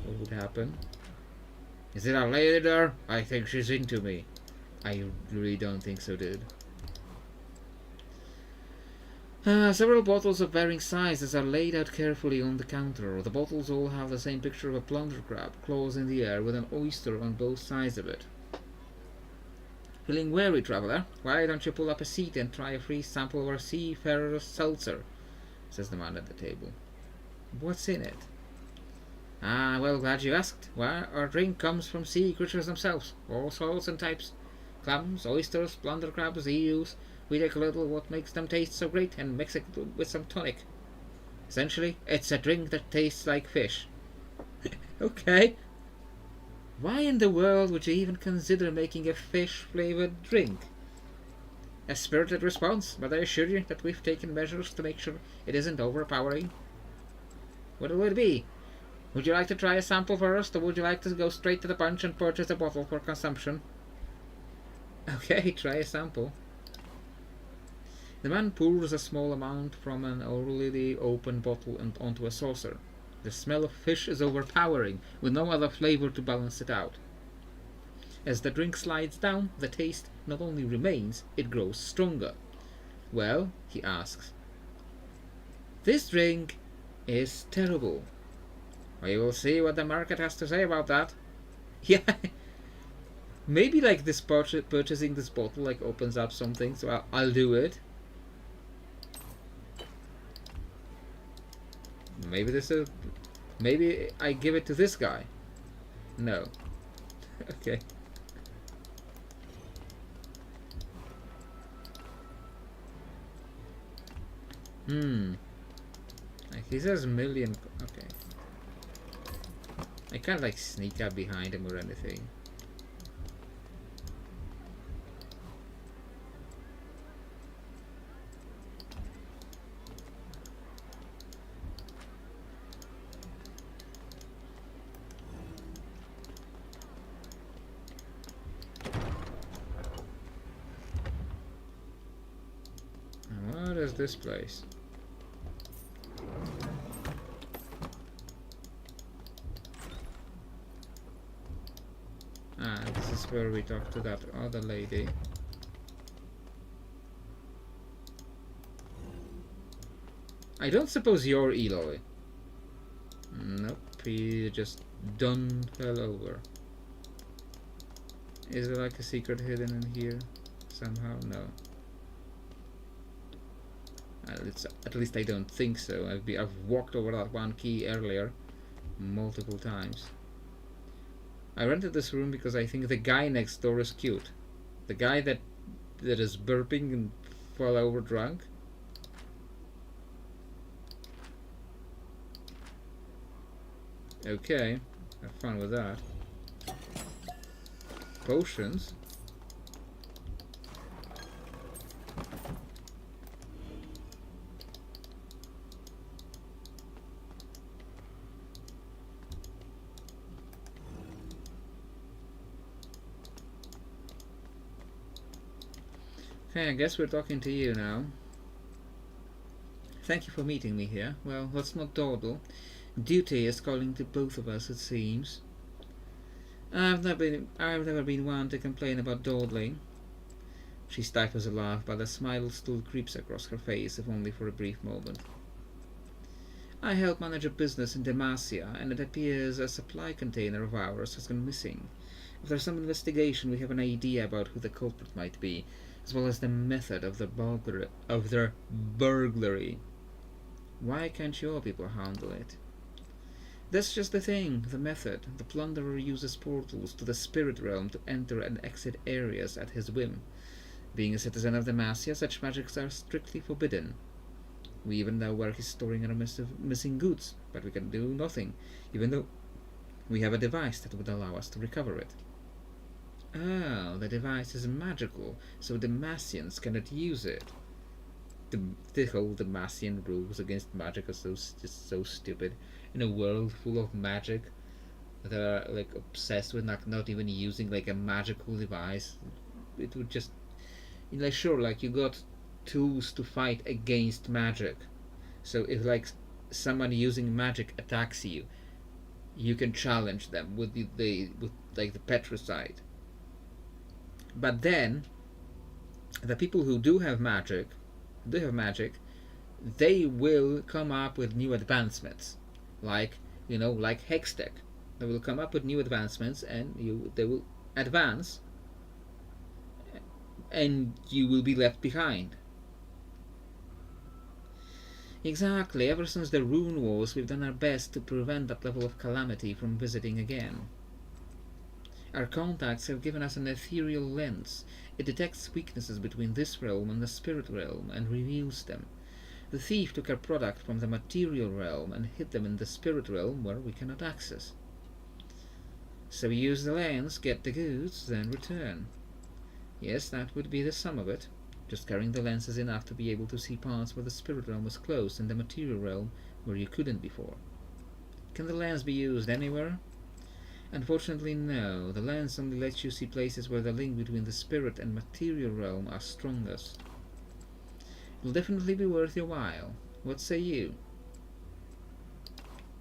Speaker 1: What would happen? Is it a lady there? I think she's into me. I really don't think so, dude. Several bottles of varying sizes are laid out carefully on the counter. The bottles all have the same picture of a plunder crab, claws in the air, with an oyster on both sides of it. Feeling weary, traveler? Why don't you pull up a seat and try a free sample of our seafarer's seltzer? Says the man at the table. What's in it? Ah, well, glad you asked. Well, our drink comes from sea creatures themselves, all sorts and types. Clams, oysters, plunder crabs, eels. We take a little what makes them taste so great and mix it with some tonic. Essentially, it's a drink that tastes like fish. Okay. Why in the world would you even consider making a fish-flavored drink? A spirited response, but I assure you that we've taken measures to make sure it isn't overpowering. What will it be? Would you like to try a sample first, or would you like to go straight to the punch and purchase a bottle for consumption? Okay, try a sample. The man pours a small amount from an already open bottle and onto a saucer. The smell of fish is overpowering, with no other flavor to balance it out. As the drink slides down, the taste not only remains, it grows stronger. Well, he asks, this drink is terrible. We will see what the market has to say about that. Yeah, maybe like this purchasing this bottle like opens up something, so I'll do it. Maybe this is. Maybe I give it to this guy. No. Okay. Like he says million. Okay. I can't like sneak up behind him or anything. What is this place? Ah, this is where we talk to that other lady. I don't suppose you're Eloy. Nope, he just done fell over. Is there like a secret hidden in here? Somehow? No. At least I don't think so. I've walked over that one key earlier multiple times. I rented this room because I think the guy next door is cute. The guy that is burping and fell over drunk. Okay, have fun with that. Potions. Okay, I guess we're talking to you now. Thank you for meeting me here. Well, let's not dawdle. Duty is calling to both of us, it seems. I've never been one to complain about dawdling. She stifles a laugh, but a smile still creeps across her face, if only for a brief moment. I help manage a business in Demacia, and it appears a supply container of ours has gone missing. After some investigation, we have an idea about who the culprit might be, as well as the method of their burglary. Why can't your people handle it? That's just the thing, the method. The plunderer uses portals to the spirit realm to enter and exit areas at his whim. Being a citizen of Demacia, such magics are strictly forbidden. We even know where he's storing our missing goods, but we can do nothing, even though we have a device that would allow us to recover it. Oh, the device is magical, so Demacians cannot use it. The whole Demacian rules against magic are just so stupid. In a world full of magic, that are like obsessed with not even using like a magical device, it would just, like, sure, like you got tools to fight against magic. So if like someone using magic attacks you, you can challenge them with like the petricide. But then the people who do have magic, they will come up with new advancements, like like Hextech. They will come up with new advancements, and they will advance, and you will be left behind. Exactly. Ever since the Rune Wars, we've done our best to prevent that level of calamity from visiting again. Our contacts have given us an ethereal lens. It detects weaknesses between this realm and the spirit realm and reveals them. The thief took our product from the material realm and hid them in the spirit realm where we cannot access. So use the lens, get the goods, then return. Yes, that would be the sum of it. Just carrying the lens is enough to be able to see parts where the spirit realm was closed and the material realm where you couldn't before. Can the lens be used anywhere? Unfortunately, no. The lens only lets you see places where the link between the spirit and material realm are strongest. It will definitely be worth your while. What say you?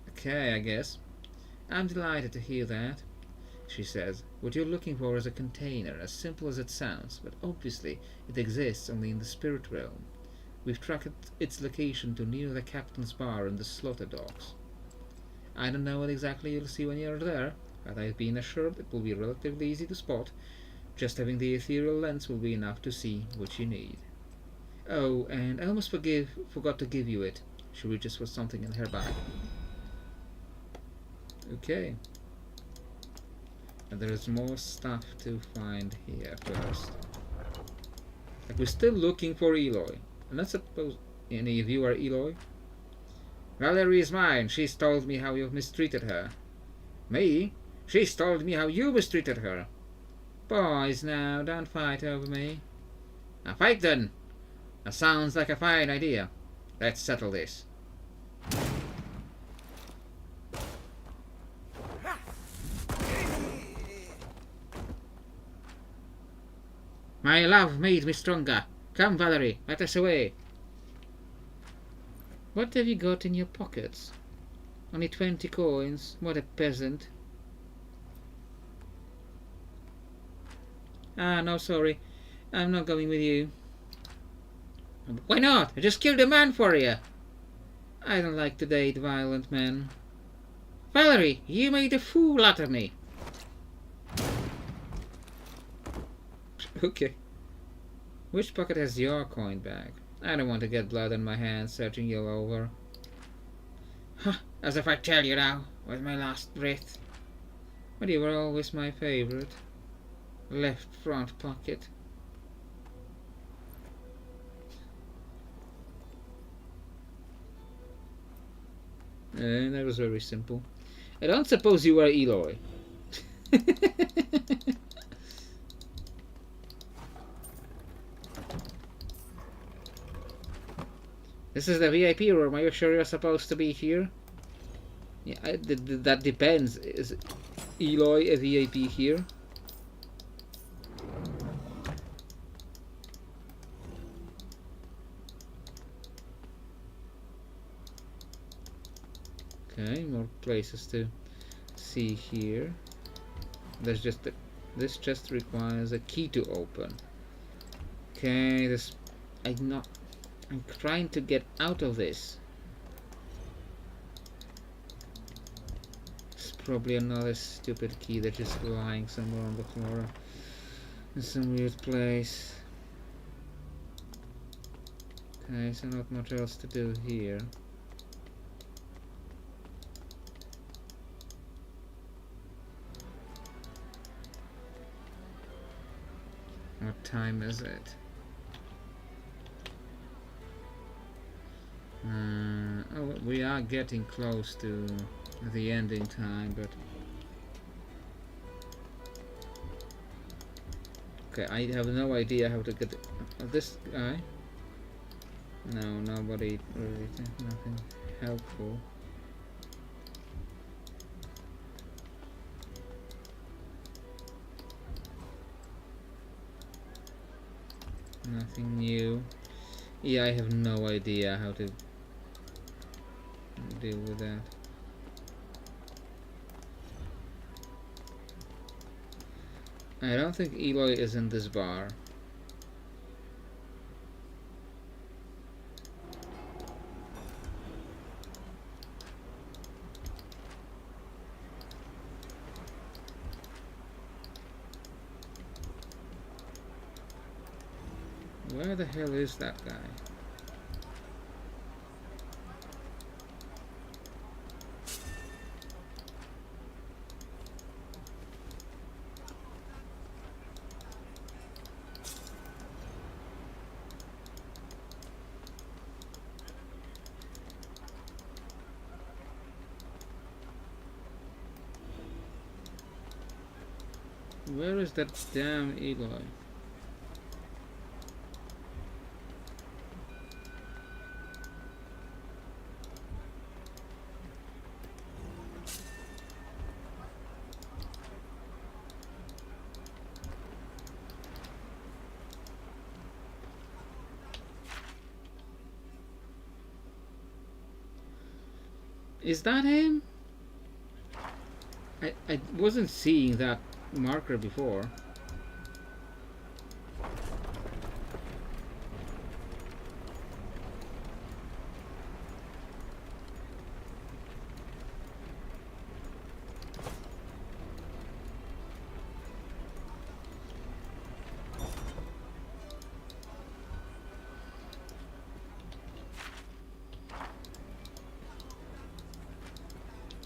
Speaker 1: Okay, I guess. I'm delighted to hear that, she says. What you're looking for is a container, as simple as it sounds, but obviously it exists only in the spirit realm. We've tracked its location to near the captain's bar and the slaughter docks. I don't know what exactly you'll see when you're there, but I've been assured it will be relatively easy to spot. Just having the ethereal lens will be enough to see what you need. Oh, and I almost forgot to give you it. She reaches for something in her bag. Okay. And there is more stuff to find here first. Like, we're still looking for Eloy. I'm not supposed any of you are Eloy. Valerie is mine. She's told me how you've mistreated her. Me? She's told me how you mistreated her. Boys, now, don't fight over me. Now fight then. That sounds like a fine idea. Let's settle this. My love made me stronger. Come, Valerie, let us away. What have you got in your pockets? Only 20 coins. What a peasant. Ah, no, sorry. I'm not going with you. Why not? I just killed a man for you. I don't like to date violent men. Valerie, you made a fool out of me. Okay. Which pocket has your coin bag? I don't want to get blood on my hands searching you over. Huh, as if I tell you now, with my last breath. But you were always my favorite. Left front pocket. That was very simple. I don't suppose you are Eloy. This is the VIP room. Are you sure you're supposed to be here? Yeah, that depends. Is Eloy a VIP here? Okay, more places to see here. There's just this chest requires a key to open. Okay, this I'm trying to get out of this. It's probably another stupid key that's just lying somewhere on the floor in some weird place. Okay, so not much else to do here. What time is it? Oh, we are getting close to the ending time, but okay, I have no idea how to get this guy. No, nobody really, nothing helpful. Nothing new. Yeah, I have no idea how to deal with that. I don't think Eloy is in this bar. Where the hell is that guy? Where is that damn Eloy? Is that him? I wasn't seeing that marker before.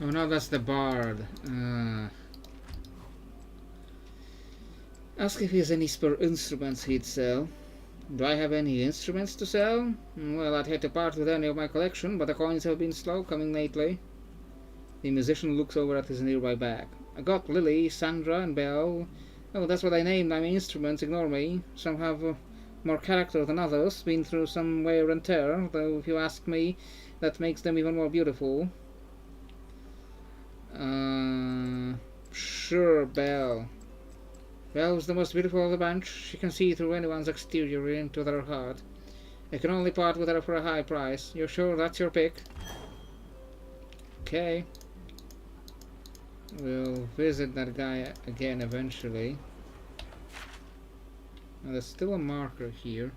Speaker 1: Oh no, that's the bard. Ask if he has any spare instruments he'd sell. Do I have any instruments to sell? Well, I'd hate to part with any of my collection, but the coins have been slow coming lately. The musician looks over at his nearby bag. I got Lily, Sandra, and Belle. Oh, that's what I named my instruments, ignore me. Some have more character than others, been through some wear and tear, though if you ask me, that makes them even more beautiful. Sure, Belle. Belle's the most beautiful of the bunch. She can see through anyone's exterior into their heart. I can only part with her for a high price. You're sure that's your pick? Okay. We'll visit that guy again eventually. Now, there's still a marker here.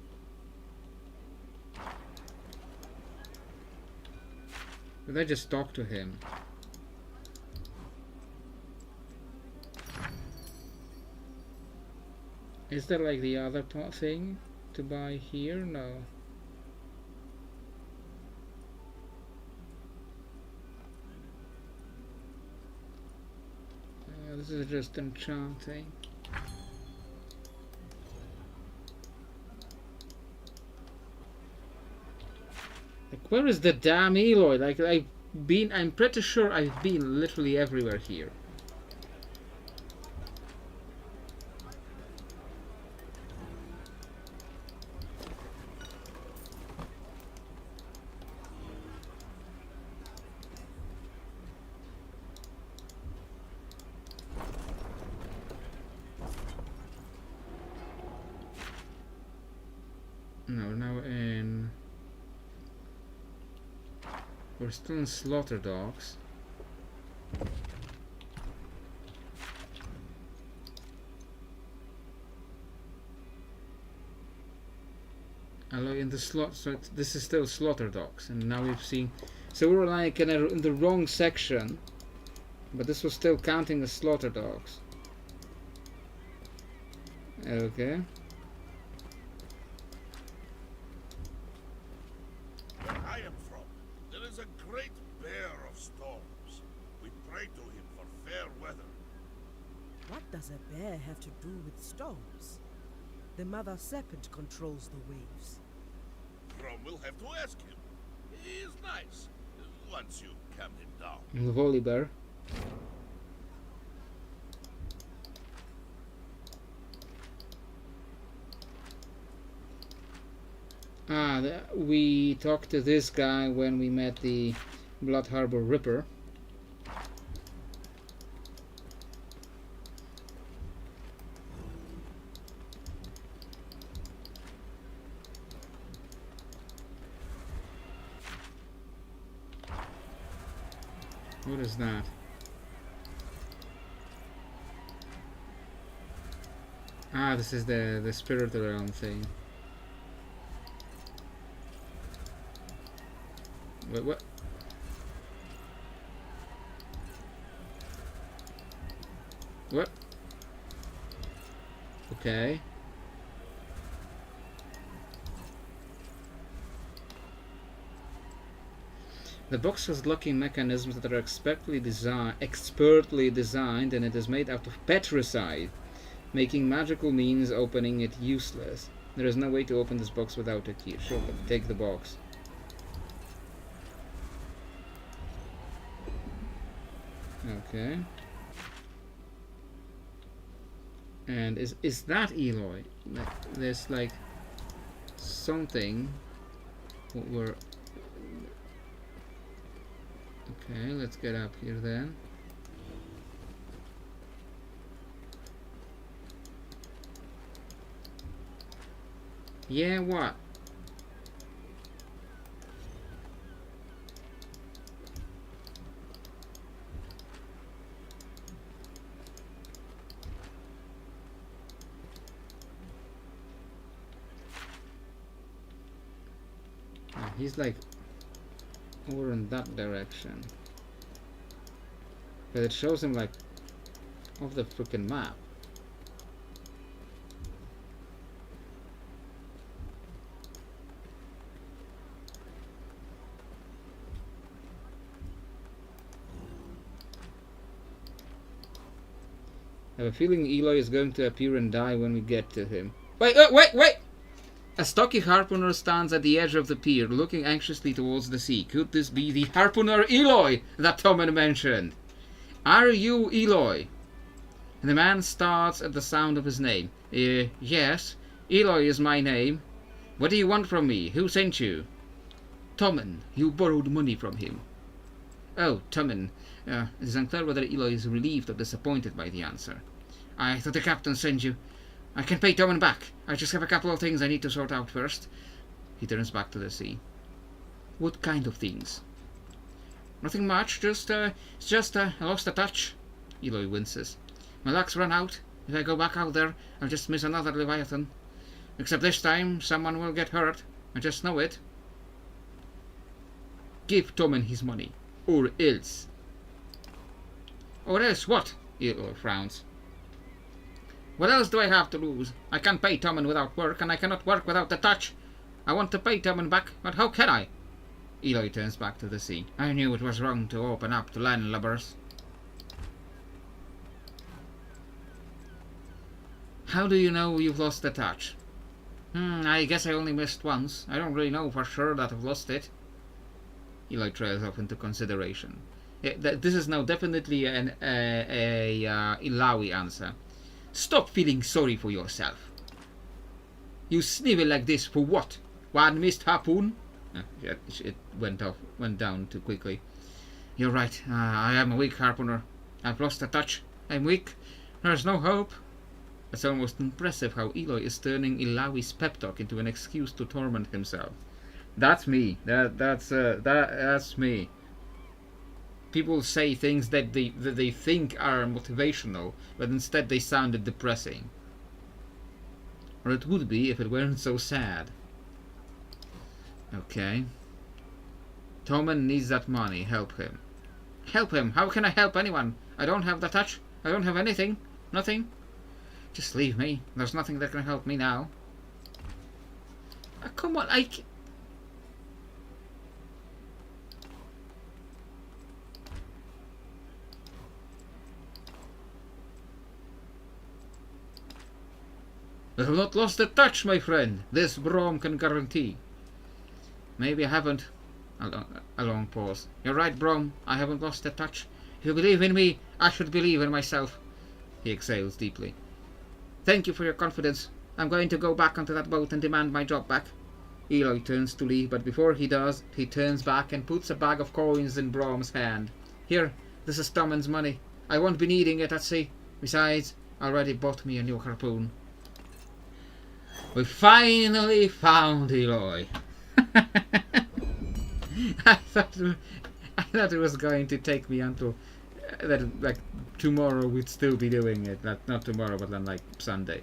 Speaker 1: Did I just talk to him? Is there like the other thing to buy here? No. This is just enchanting. Like, where is the damn Eloy? Like, I'm pretty sure I've been literally everywhere here. No, now in... We're still in Slaughter Dogs. In the so this is still Slaughter Dogs, and now we've seen... So we were like in the wrong section, but this was still counting as Slaughter Dogs. Okay.
Speaker 5: Where I am from, there is a great bear of storms. We pray to him for fair weather.
Speaker 2: What does a bear have to do with storms? The mother serpent controls the waves.
Speaker 5: Chrome will have to ask him. He is nice, once you calm him down.
Speaker 1: Volibear. We talked to this guy when we met the Blood Harbor Ripper. What is that? This is the spirit realm thing. Wait, what? What? Okay. The box has locking mechanisms that are expertly designed, and it is made out of petricide, making magical means opening it useless. There is no way to open this box without a key. Sure, but take the box. Okay. And is that Eloy? Like, there's like something where. Okay, let's get up here then. Yeah, what? He's like over in that direction. But it shows him like off the freaking map. I have a feeling Eloy is going to appear and die when we get to him. Wait, wait! A stocky harpooner stands at the edge of the pier, looking anxiously towards the sea. Could this be the harpooner Eloy that Tommen mentioned? Are you Eloy? And the man starts at the sound of his name. Yes, Eloy is my name. What do you want from me? Who sent you? Tommen, you borrowed money from him. Oh, Tommen. It is unclear whether Eloy is relieved or disappointed by the answer. I thought the captain sent you. I can pay Tommen back. I just have a couple of things I need to sort out first. He turns back to the sea. What kind of things? Nothing much, I lost the touch. Eloy winces. My luck's run out. If I go back out there, I'll just miss another Leviathan. Except this time, someone will get hurt. I just know it. Give Tommen his money. Or else. Or else what? Eloy frowns. What else do I have to lose? I can't pay Tommen without work, and I cannot work without the touch. I want to pay Tommen back, but how can I? Eloy turns back to the sea. I knew it was wrong to open up to landlubbers. How do you know you've lost the touch? I guess I only missed once. I don't really know for sure that I've lost it. Eloy trails off into consideration. This is now definitely an Ilawi answer. Stop feeling sorry for yourself. You snivel like this for what? One missed harpoon? It went down too quickly. You're right. I am a weak harpooner. I've lost the touch. I'm weak. There's no hope. It's almost impressive how Eloy is turning Ilawi's pep talk into an excuse to torment himself. That's me. That's me. People say things that they think are motivational, but instead they sounded depressing. Or it would be if it weren't so sad. Okay. Tommen needs that money. Help him. Help him? How can I help anyone? I don't have the touch. I don't have anything. Nothing. Just leave me. There's nothing that can help me now. Come on, I have not lost the touch, my friend. This Brom can guarantee. Maybe I haven't. A long pause. You're right, Brom. I haven't lost the touch. If you believe in me, I should believe in myself. He exhales deeply. Thank you for your confidence. I'm going to go back onto that boat and demand my job back. Eloy turns to leave, but before he does, he turns back and puts a bag of coins in Brom's hand. Here, this is Tommen's money. I won't be needing it at sea. Besides, I already bought me a new harpoon. We finally found Eloy. I thought it was going to take me until that like tomorrow we'd still be doing it. Not tomorrow, but then like Sunday.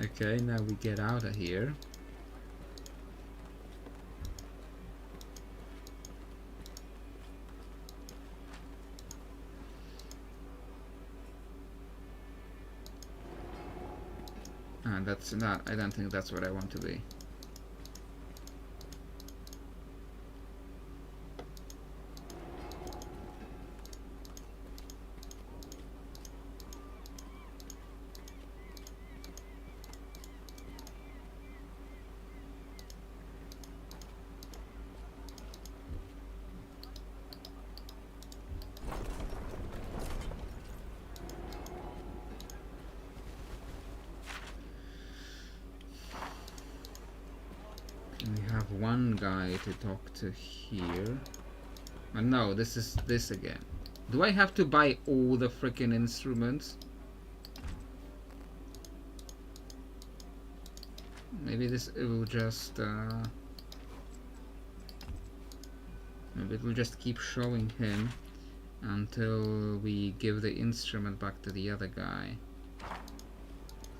Speaker 1: Okay, now we get out of here. That's not. I don't think that's what I want to be. one guy to talk to here. No, this is this again. Do I have to buy all the freaking instruments? Maybe this it will just maybe it will just keep showing him until we give the instrument back to the other guy.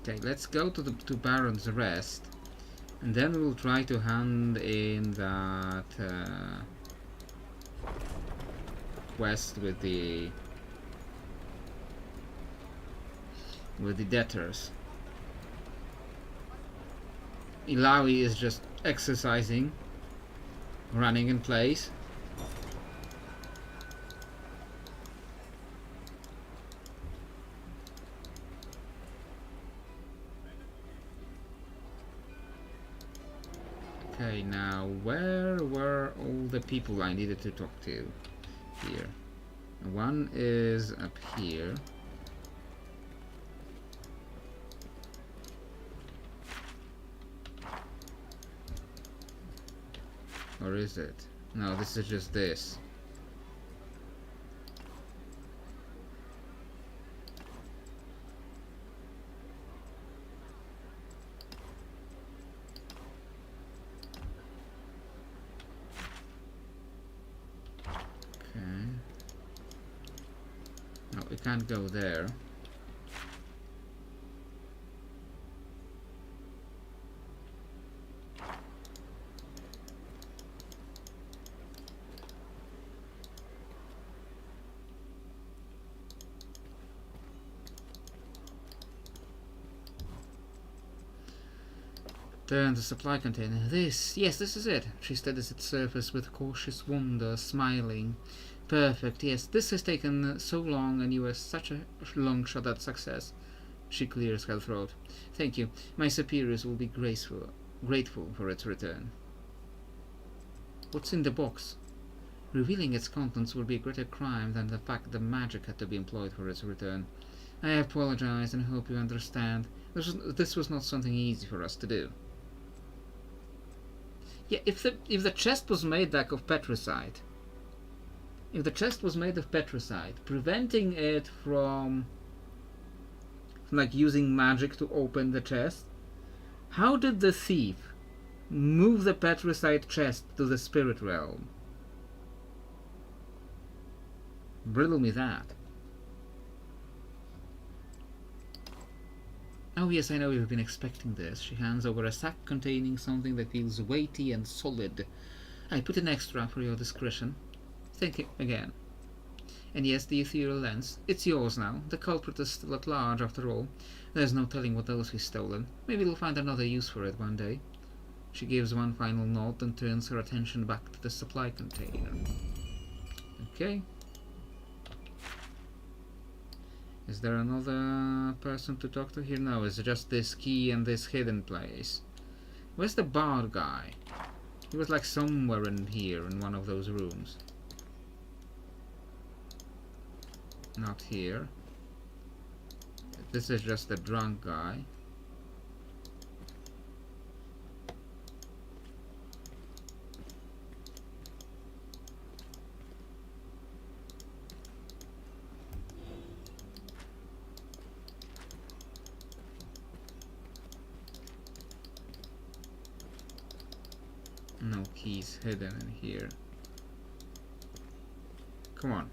Speaker 1: Okay, let's go to Baron's Rest, and then we'll try to hand in that quest with the debtors. Ilawi is just exercising, running in place. Okay, now where were all the people I needed to talk to? Here. One is up here. Or is it? No, this is just this. Okay. No, we can't go there. Turn the supply container. Yes, this is it. She studies its surface with cautious wonder, smiling. Perfect, yes, this has taken so long and you are such a long shot at success. She clears her throat. Thank you. My superiors will be grateful for its return. What's in the box? Revealing its contents would be a greater crime than the fact the magic had to be employed for its return. I apologize and hope you understand. This was not something easy for us to do. Yeah, if the chest was made like of petricite, preventing it from like using magic to open the chest, how did the thief move the petricite chest to the spirit realm? Riddle me that. Oh yes, I know you've been expecting this. She hands over a sack containing something that feels weighty and solid. I put an extra for your discretion. Thank you again. And yes, the ethereal lens. It's yours now. The culprit is still at large after all. There's no telling what else he's stolen. Maybe we'll find another use for it one day. She gives one final nod and turns her attention back to the supply container. Okay. Is there another person to talk to here? No, it's just this key and this hidden place. Where's the bard guy? He was like somewhere in here, in one of those rooms. Not here. This is just the drunk guy. No keys hidden in here. Come on.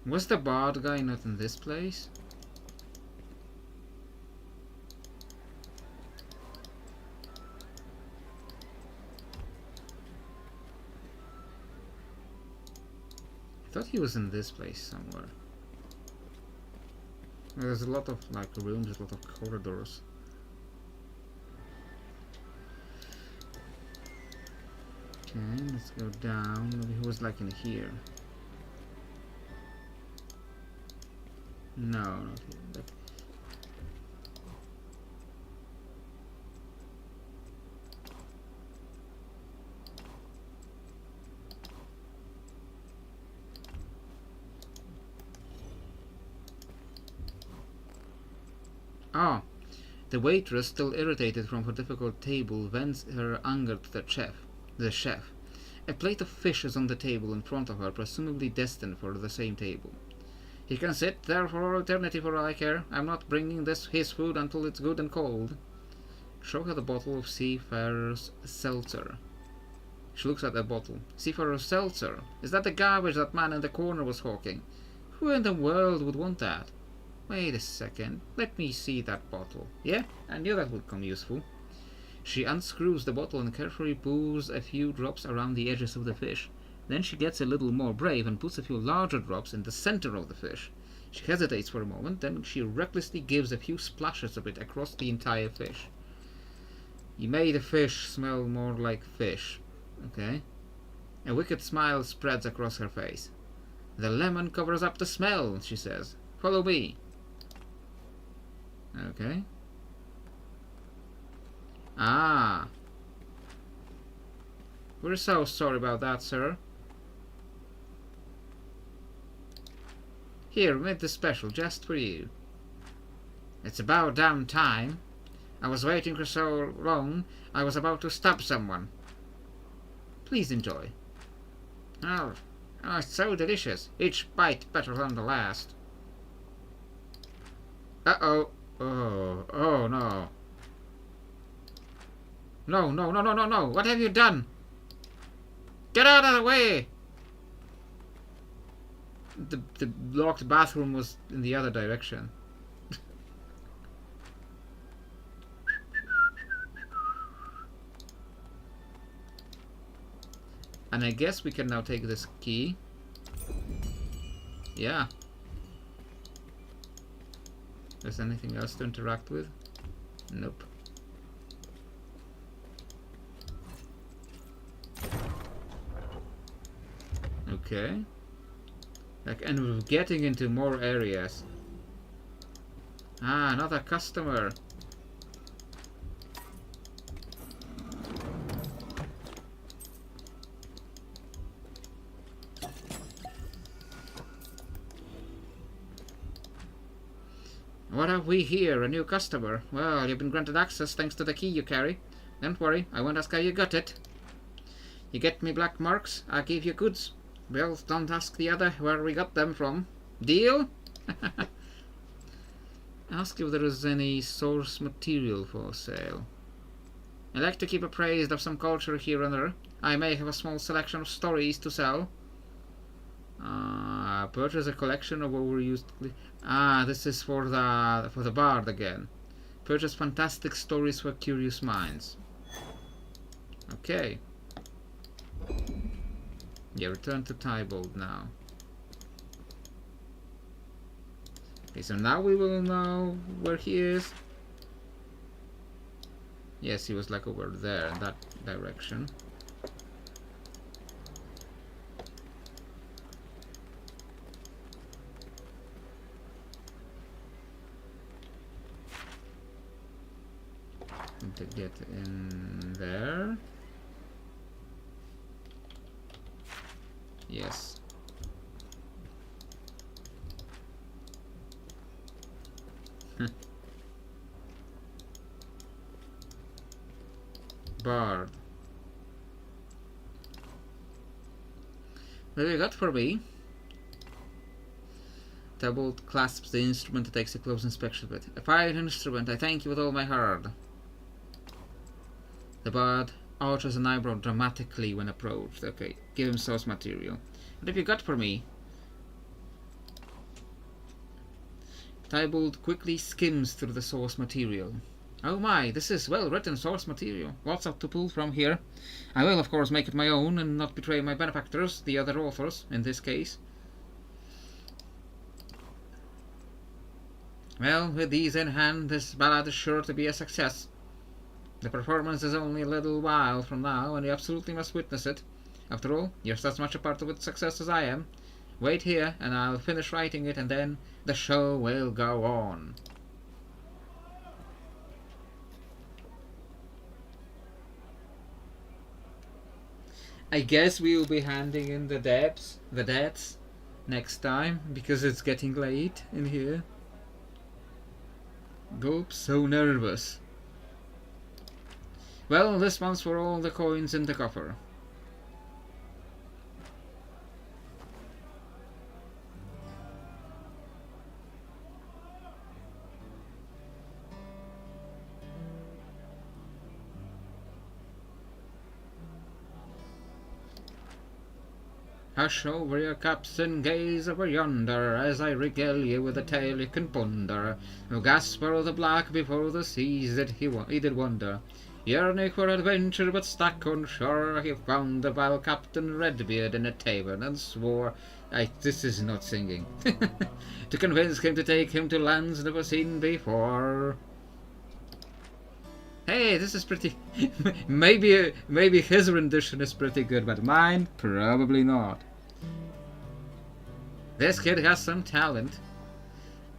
Speaker 1: Was the bard guy not in this place? I thought he was in this place somewhere. There's a lot of like rooms, a lot of corridors. Okay, let's go down. Maybe he was like in here. No, not here. But Ah, the waitress, still irritated from her difficult table, vents her anger to the chef. The chef. A plate of fish is on the table in front of her, presumably destined for the same table. He can sit there for eternity for all I care. I'm not bringing his food until it's good and cold. Show her the bottle of Seafarer's Seltzer. She looks at the bottle. Seafarer's Seltzer? Is that the garbage that man in the corner was hawking? Who in the world would want that? Wait a second. Let me see that bottle. Yeah, I knew that would come useful. She unscrews the bottle and carefully pours a few drops around the edges of the fish. Then she gets a little more brave and puts a few larger drops in the center of the fish. She hesitates for a moment, then she recklessly gives a few splashes of it across the entire fish. You made the fish smell more like fish. Okay. A wicked smile spreads across her face. The lemon covers up the smell, she says. Follow me. Okay. Ah. We're so sorry about that, sir. Here, we made this special just for you. It's about damn time. I was waiting for so long, I was about to stab someone. Please enjoy. Oh, it's so delicious. Each bite better than the last. Uh-oh. Oh no. No. What have you done? Get out of the way! The locked bathroom was in the other direction. And I guess we can now take this key. Yeah. Is there anything else to interact with? Nope. Okay. And we're getting into more areas. Ah, another customer. What have we here? A new customer. Well, you've been granted access thanks to the key you carry. Don't worry, I won't ask how you got it. You get me black marks, I'll give you goods. Well, don't ask the other where we got them from. Deal? Ask if there is any source material for sale. I like to keep appraised of some culture here and there. I may have a small selection of stories to sell. Purchase a collection of overused... this is for the bard again. Purchase fantastic stories for curious minds. Okay. Yeah, return to Tybalt now. Okay, so now we will know where he is. Yes, he was like over there, in that direction. Need to get in there. Yes. Bard. What have you got for me? Tybalt clasps the instrument and takes a close inspection of it. A fine instrument, I thank you with all my heart. The bard arches an eyebrow dramatically when approached. Okay, give him source material. What have you got for me? Tybalt quickly skims through the source material. Oh my, this is well-written source material. Lots to pull from here. I will, of course, make it my own and not betray my benefactors, the other authors, in this case. Well, with these in hand, this ballad is sure to be a success. The performance is only a little while from now, and you absolutely must witness it. After all, you're as much a part of its success as I am. Wait here, and I'll finish writing it, and then the show will go on. I guess we will be handing in the debts next time, because it's getting late in here. Gulp, so nervous. Well, this one's for all the coins in the coffer. Hush over your cups and gaze over yonder, as I regale you with a tale you can ponder. Of Gaspar the Black before the seas that he did wander. Yearning for adventure, but stuck on shore, he found the vile Captain Redbeard in a tavern, and swore, this is not singing, to convince him to take him to lands never seen before. Hey, this is pretty... maybe his rendition is pretty good, but mine, probably not. This kid has some talent.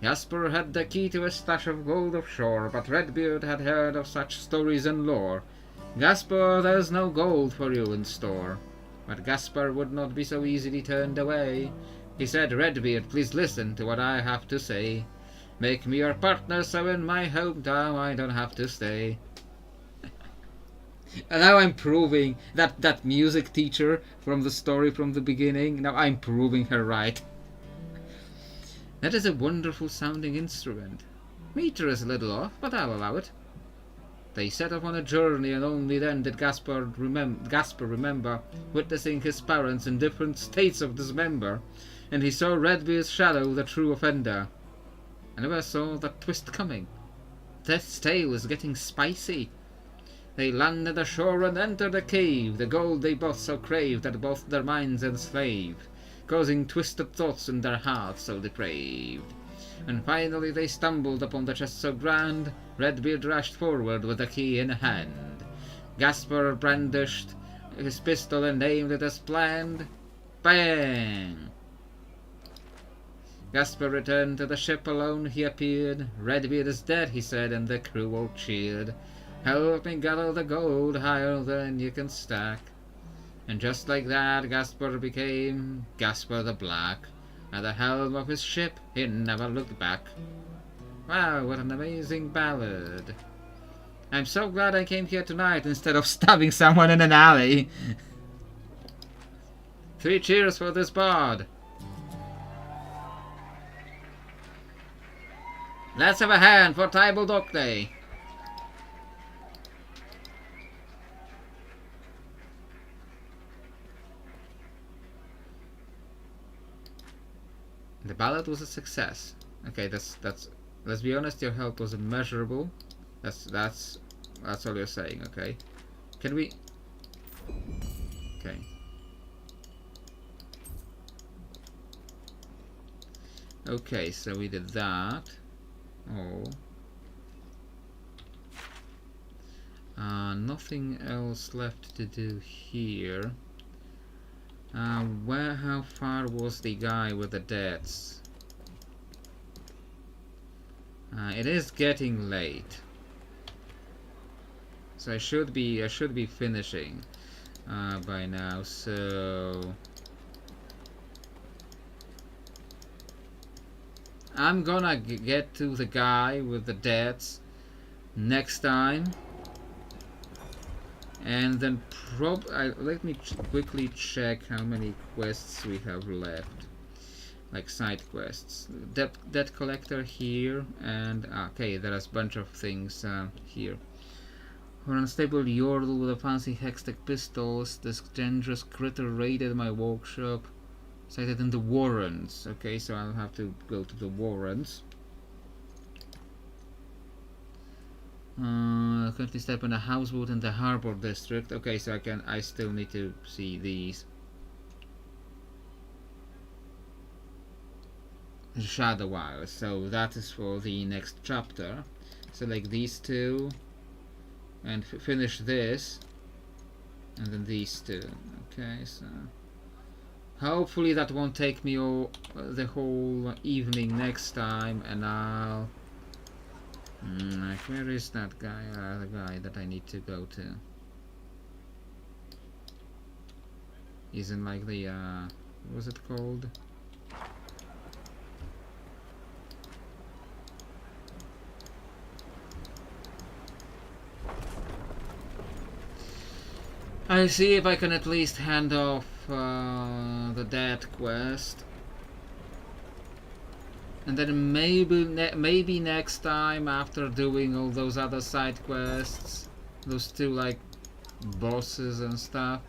Speaker 1: Jasper had the key to a stash of gold offshore, but Redbeard had heard of such stories and lore. Gaspar, there's no gold for you in store. But Gaspar would not be so easily turned away. He said, Redbeard, please listen to what I have to say. Make me your partner so in my hometown I don't have to stay. And now I'm proving that music teacher from the story from the beginning, now I'm proving her right. That is a wonderful sounding instrument. Meter is a little off, but I'll allow it. They set off on a journey, and only then did Gaspar remember witnessing his parents in different states of dismember, and he saw Redbeard's shadow, the true offender. I never saw that twist coming. Death's tale is getting spicy. They landed ashore and entered a cave, the gold they both so craved that both their minds enslaved, causing twisted thoughts in their hearts so depraved. And finally they stumbled upon the chest so grand, Redbeard rushed forward with the key in hand. Gaspar brandished his pistol and aimed it as planned. Bang! Gaspar returned to the ship, alone he appeared. Redbeard is dead, he said, and the crew all cheered. Help me gather the gold higher than you can stack. And just like that, Gaspar became Gaspar the Black. At the helm of his ship, he never looked back. Wow, what an amazing ballad. I'm so glad I came here tonight instead of stabbing someone in an alley. 3 cheers for this bard. Let's have a hand for Tybalt Ockley. The ballad was a success. Okay, that's let's be honest, your help was immeasurable. That's all you're saying, okay? Can we... Okay. Okay, so we did that. Oh. Nothing else left to do here. How far was the guy with the debts? It is getting late, so I should be finishing by now. So I'm gonna get to the guy with the debts next time. And then let me quickly check how many quests we have left, like side quests. Debt collector here, and okay, there's a bunch of things here. For unstable yordle with a fancy hextech pistols, this dangerous critter raided my workshop. Cited in the warrants. Okay, so I'll have to go to the warrants. Currently step on a houseboat in the harbor district. Okay, so I still need to see these. Shadow Isles, so that is for the next chapter. Select these two and finish this, and then these two. Okay, so hopefully that won't take me the whole evening next time, and I'll where is that guy? The guy that I need to go to. He's in like the what was it called? I'll see if I can at least hand off the dead quest. And then maybe next time, after doing all those other side quests, those two like bosses and stuff,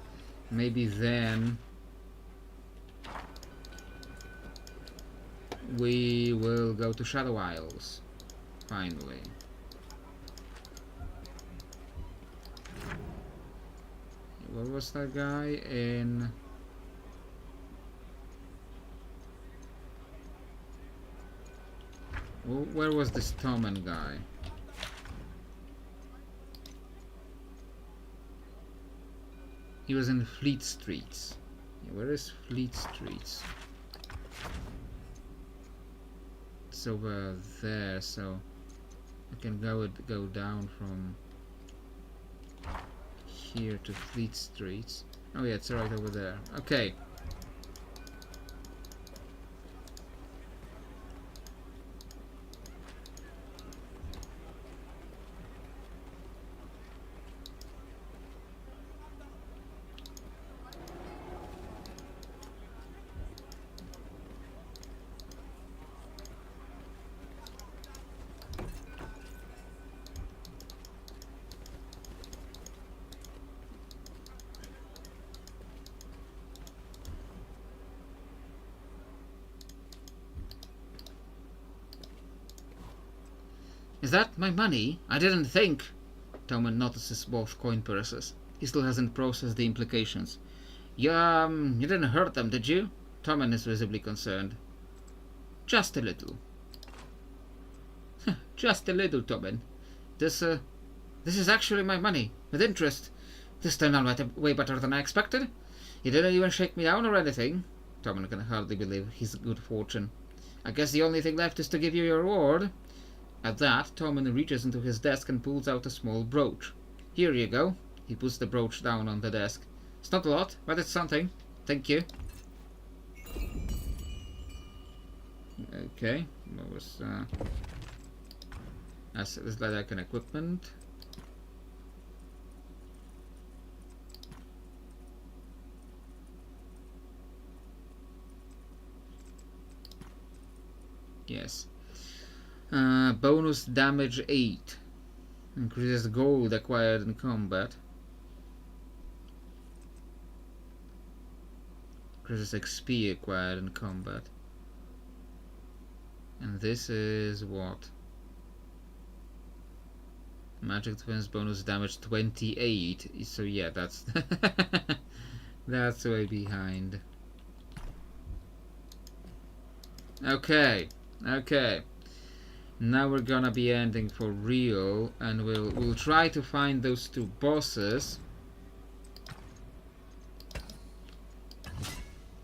Speaker 1: maybe then we will go to Shadow Isles finally. Where was that guy in? Where was this Tommen guy? He was in Fleet Streets. Yeah, where is Fleet Streets? It's over there, so I can go down from here to Fleet Streets. Oh yeah, it's right over there. Okay. Is that my money? I didn't think. Tommen notices both coin purses. He still hasn't processed the implications. You didn't hurt them, did you? Tommen is visibly concerned. Just a little. Just a little, Tommen. This is actually my money, with interest. This turned out way better than I expected. You didn't even shake me down or anything. Tommen can hardly believe his good fortune. I guess the only thing left is to give you your reward. At that, Tommen reaches into his desk and pulls out a small brooch. Here you go. He puts the brooch down on the desk. It's not a lot, but it's something. Thank you. Okay, what was is that like an equipment? Yes. Bonus damage 8. Increases gold acquired in combat. Increases XP acquired in combat. And this is what? Magic defense bonus damage 28. So yeah, that's that's way behind. Okay. Now we're gonna be ending for real, and we'll try to find those two bosses.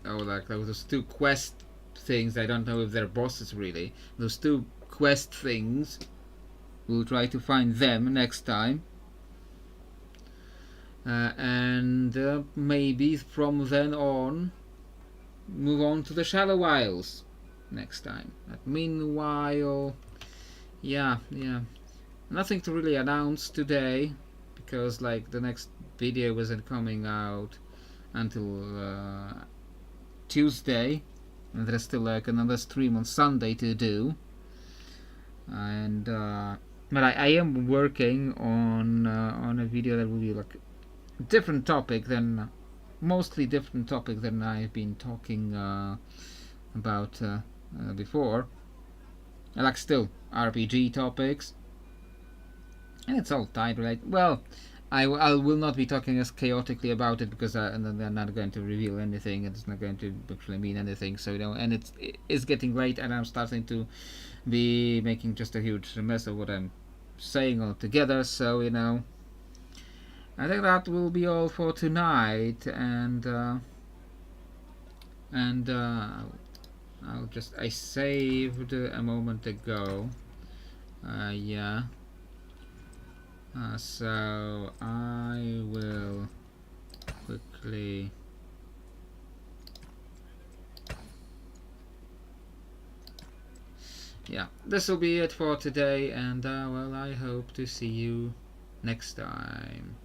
Speaker 1: Oh, like those two quest things. I don't know if they're bosses really. Those two quest things. We'll try to find them next time. And maybe from then on, move on to the Shallow Isles next time. But meanwhile, yeah, nothing to really announce today, because like the next video isn't coming out until Tuesday, and there's still like another stream on Sunday to do. And but I am working on a video that will be like a different topic than mostly different topic than I've been talking about before. I like still RPG topics, and it's all time related. Well, I will not be talking as chaotically about it, because they're not going to reveal anything. It's not going to actually mean anything. So and it's getting late, and I'm starting to be making just a huge mess of what I'm saying altogether. So I think that will be all for tonight, and I saved a moment ago. Yeah. So I will quickly this will be it for today, and well, I hope to see you next time.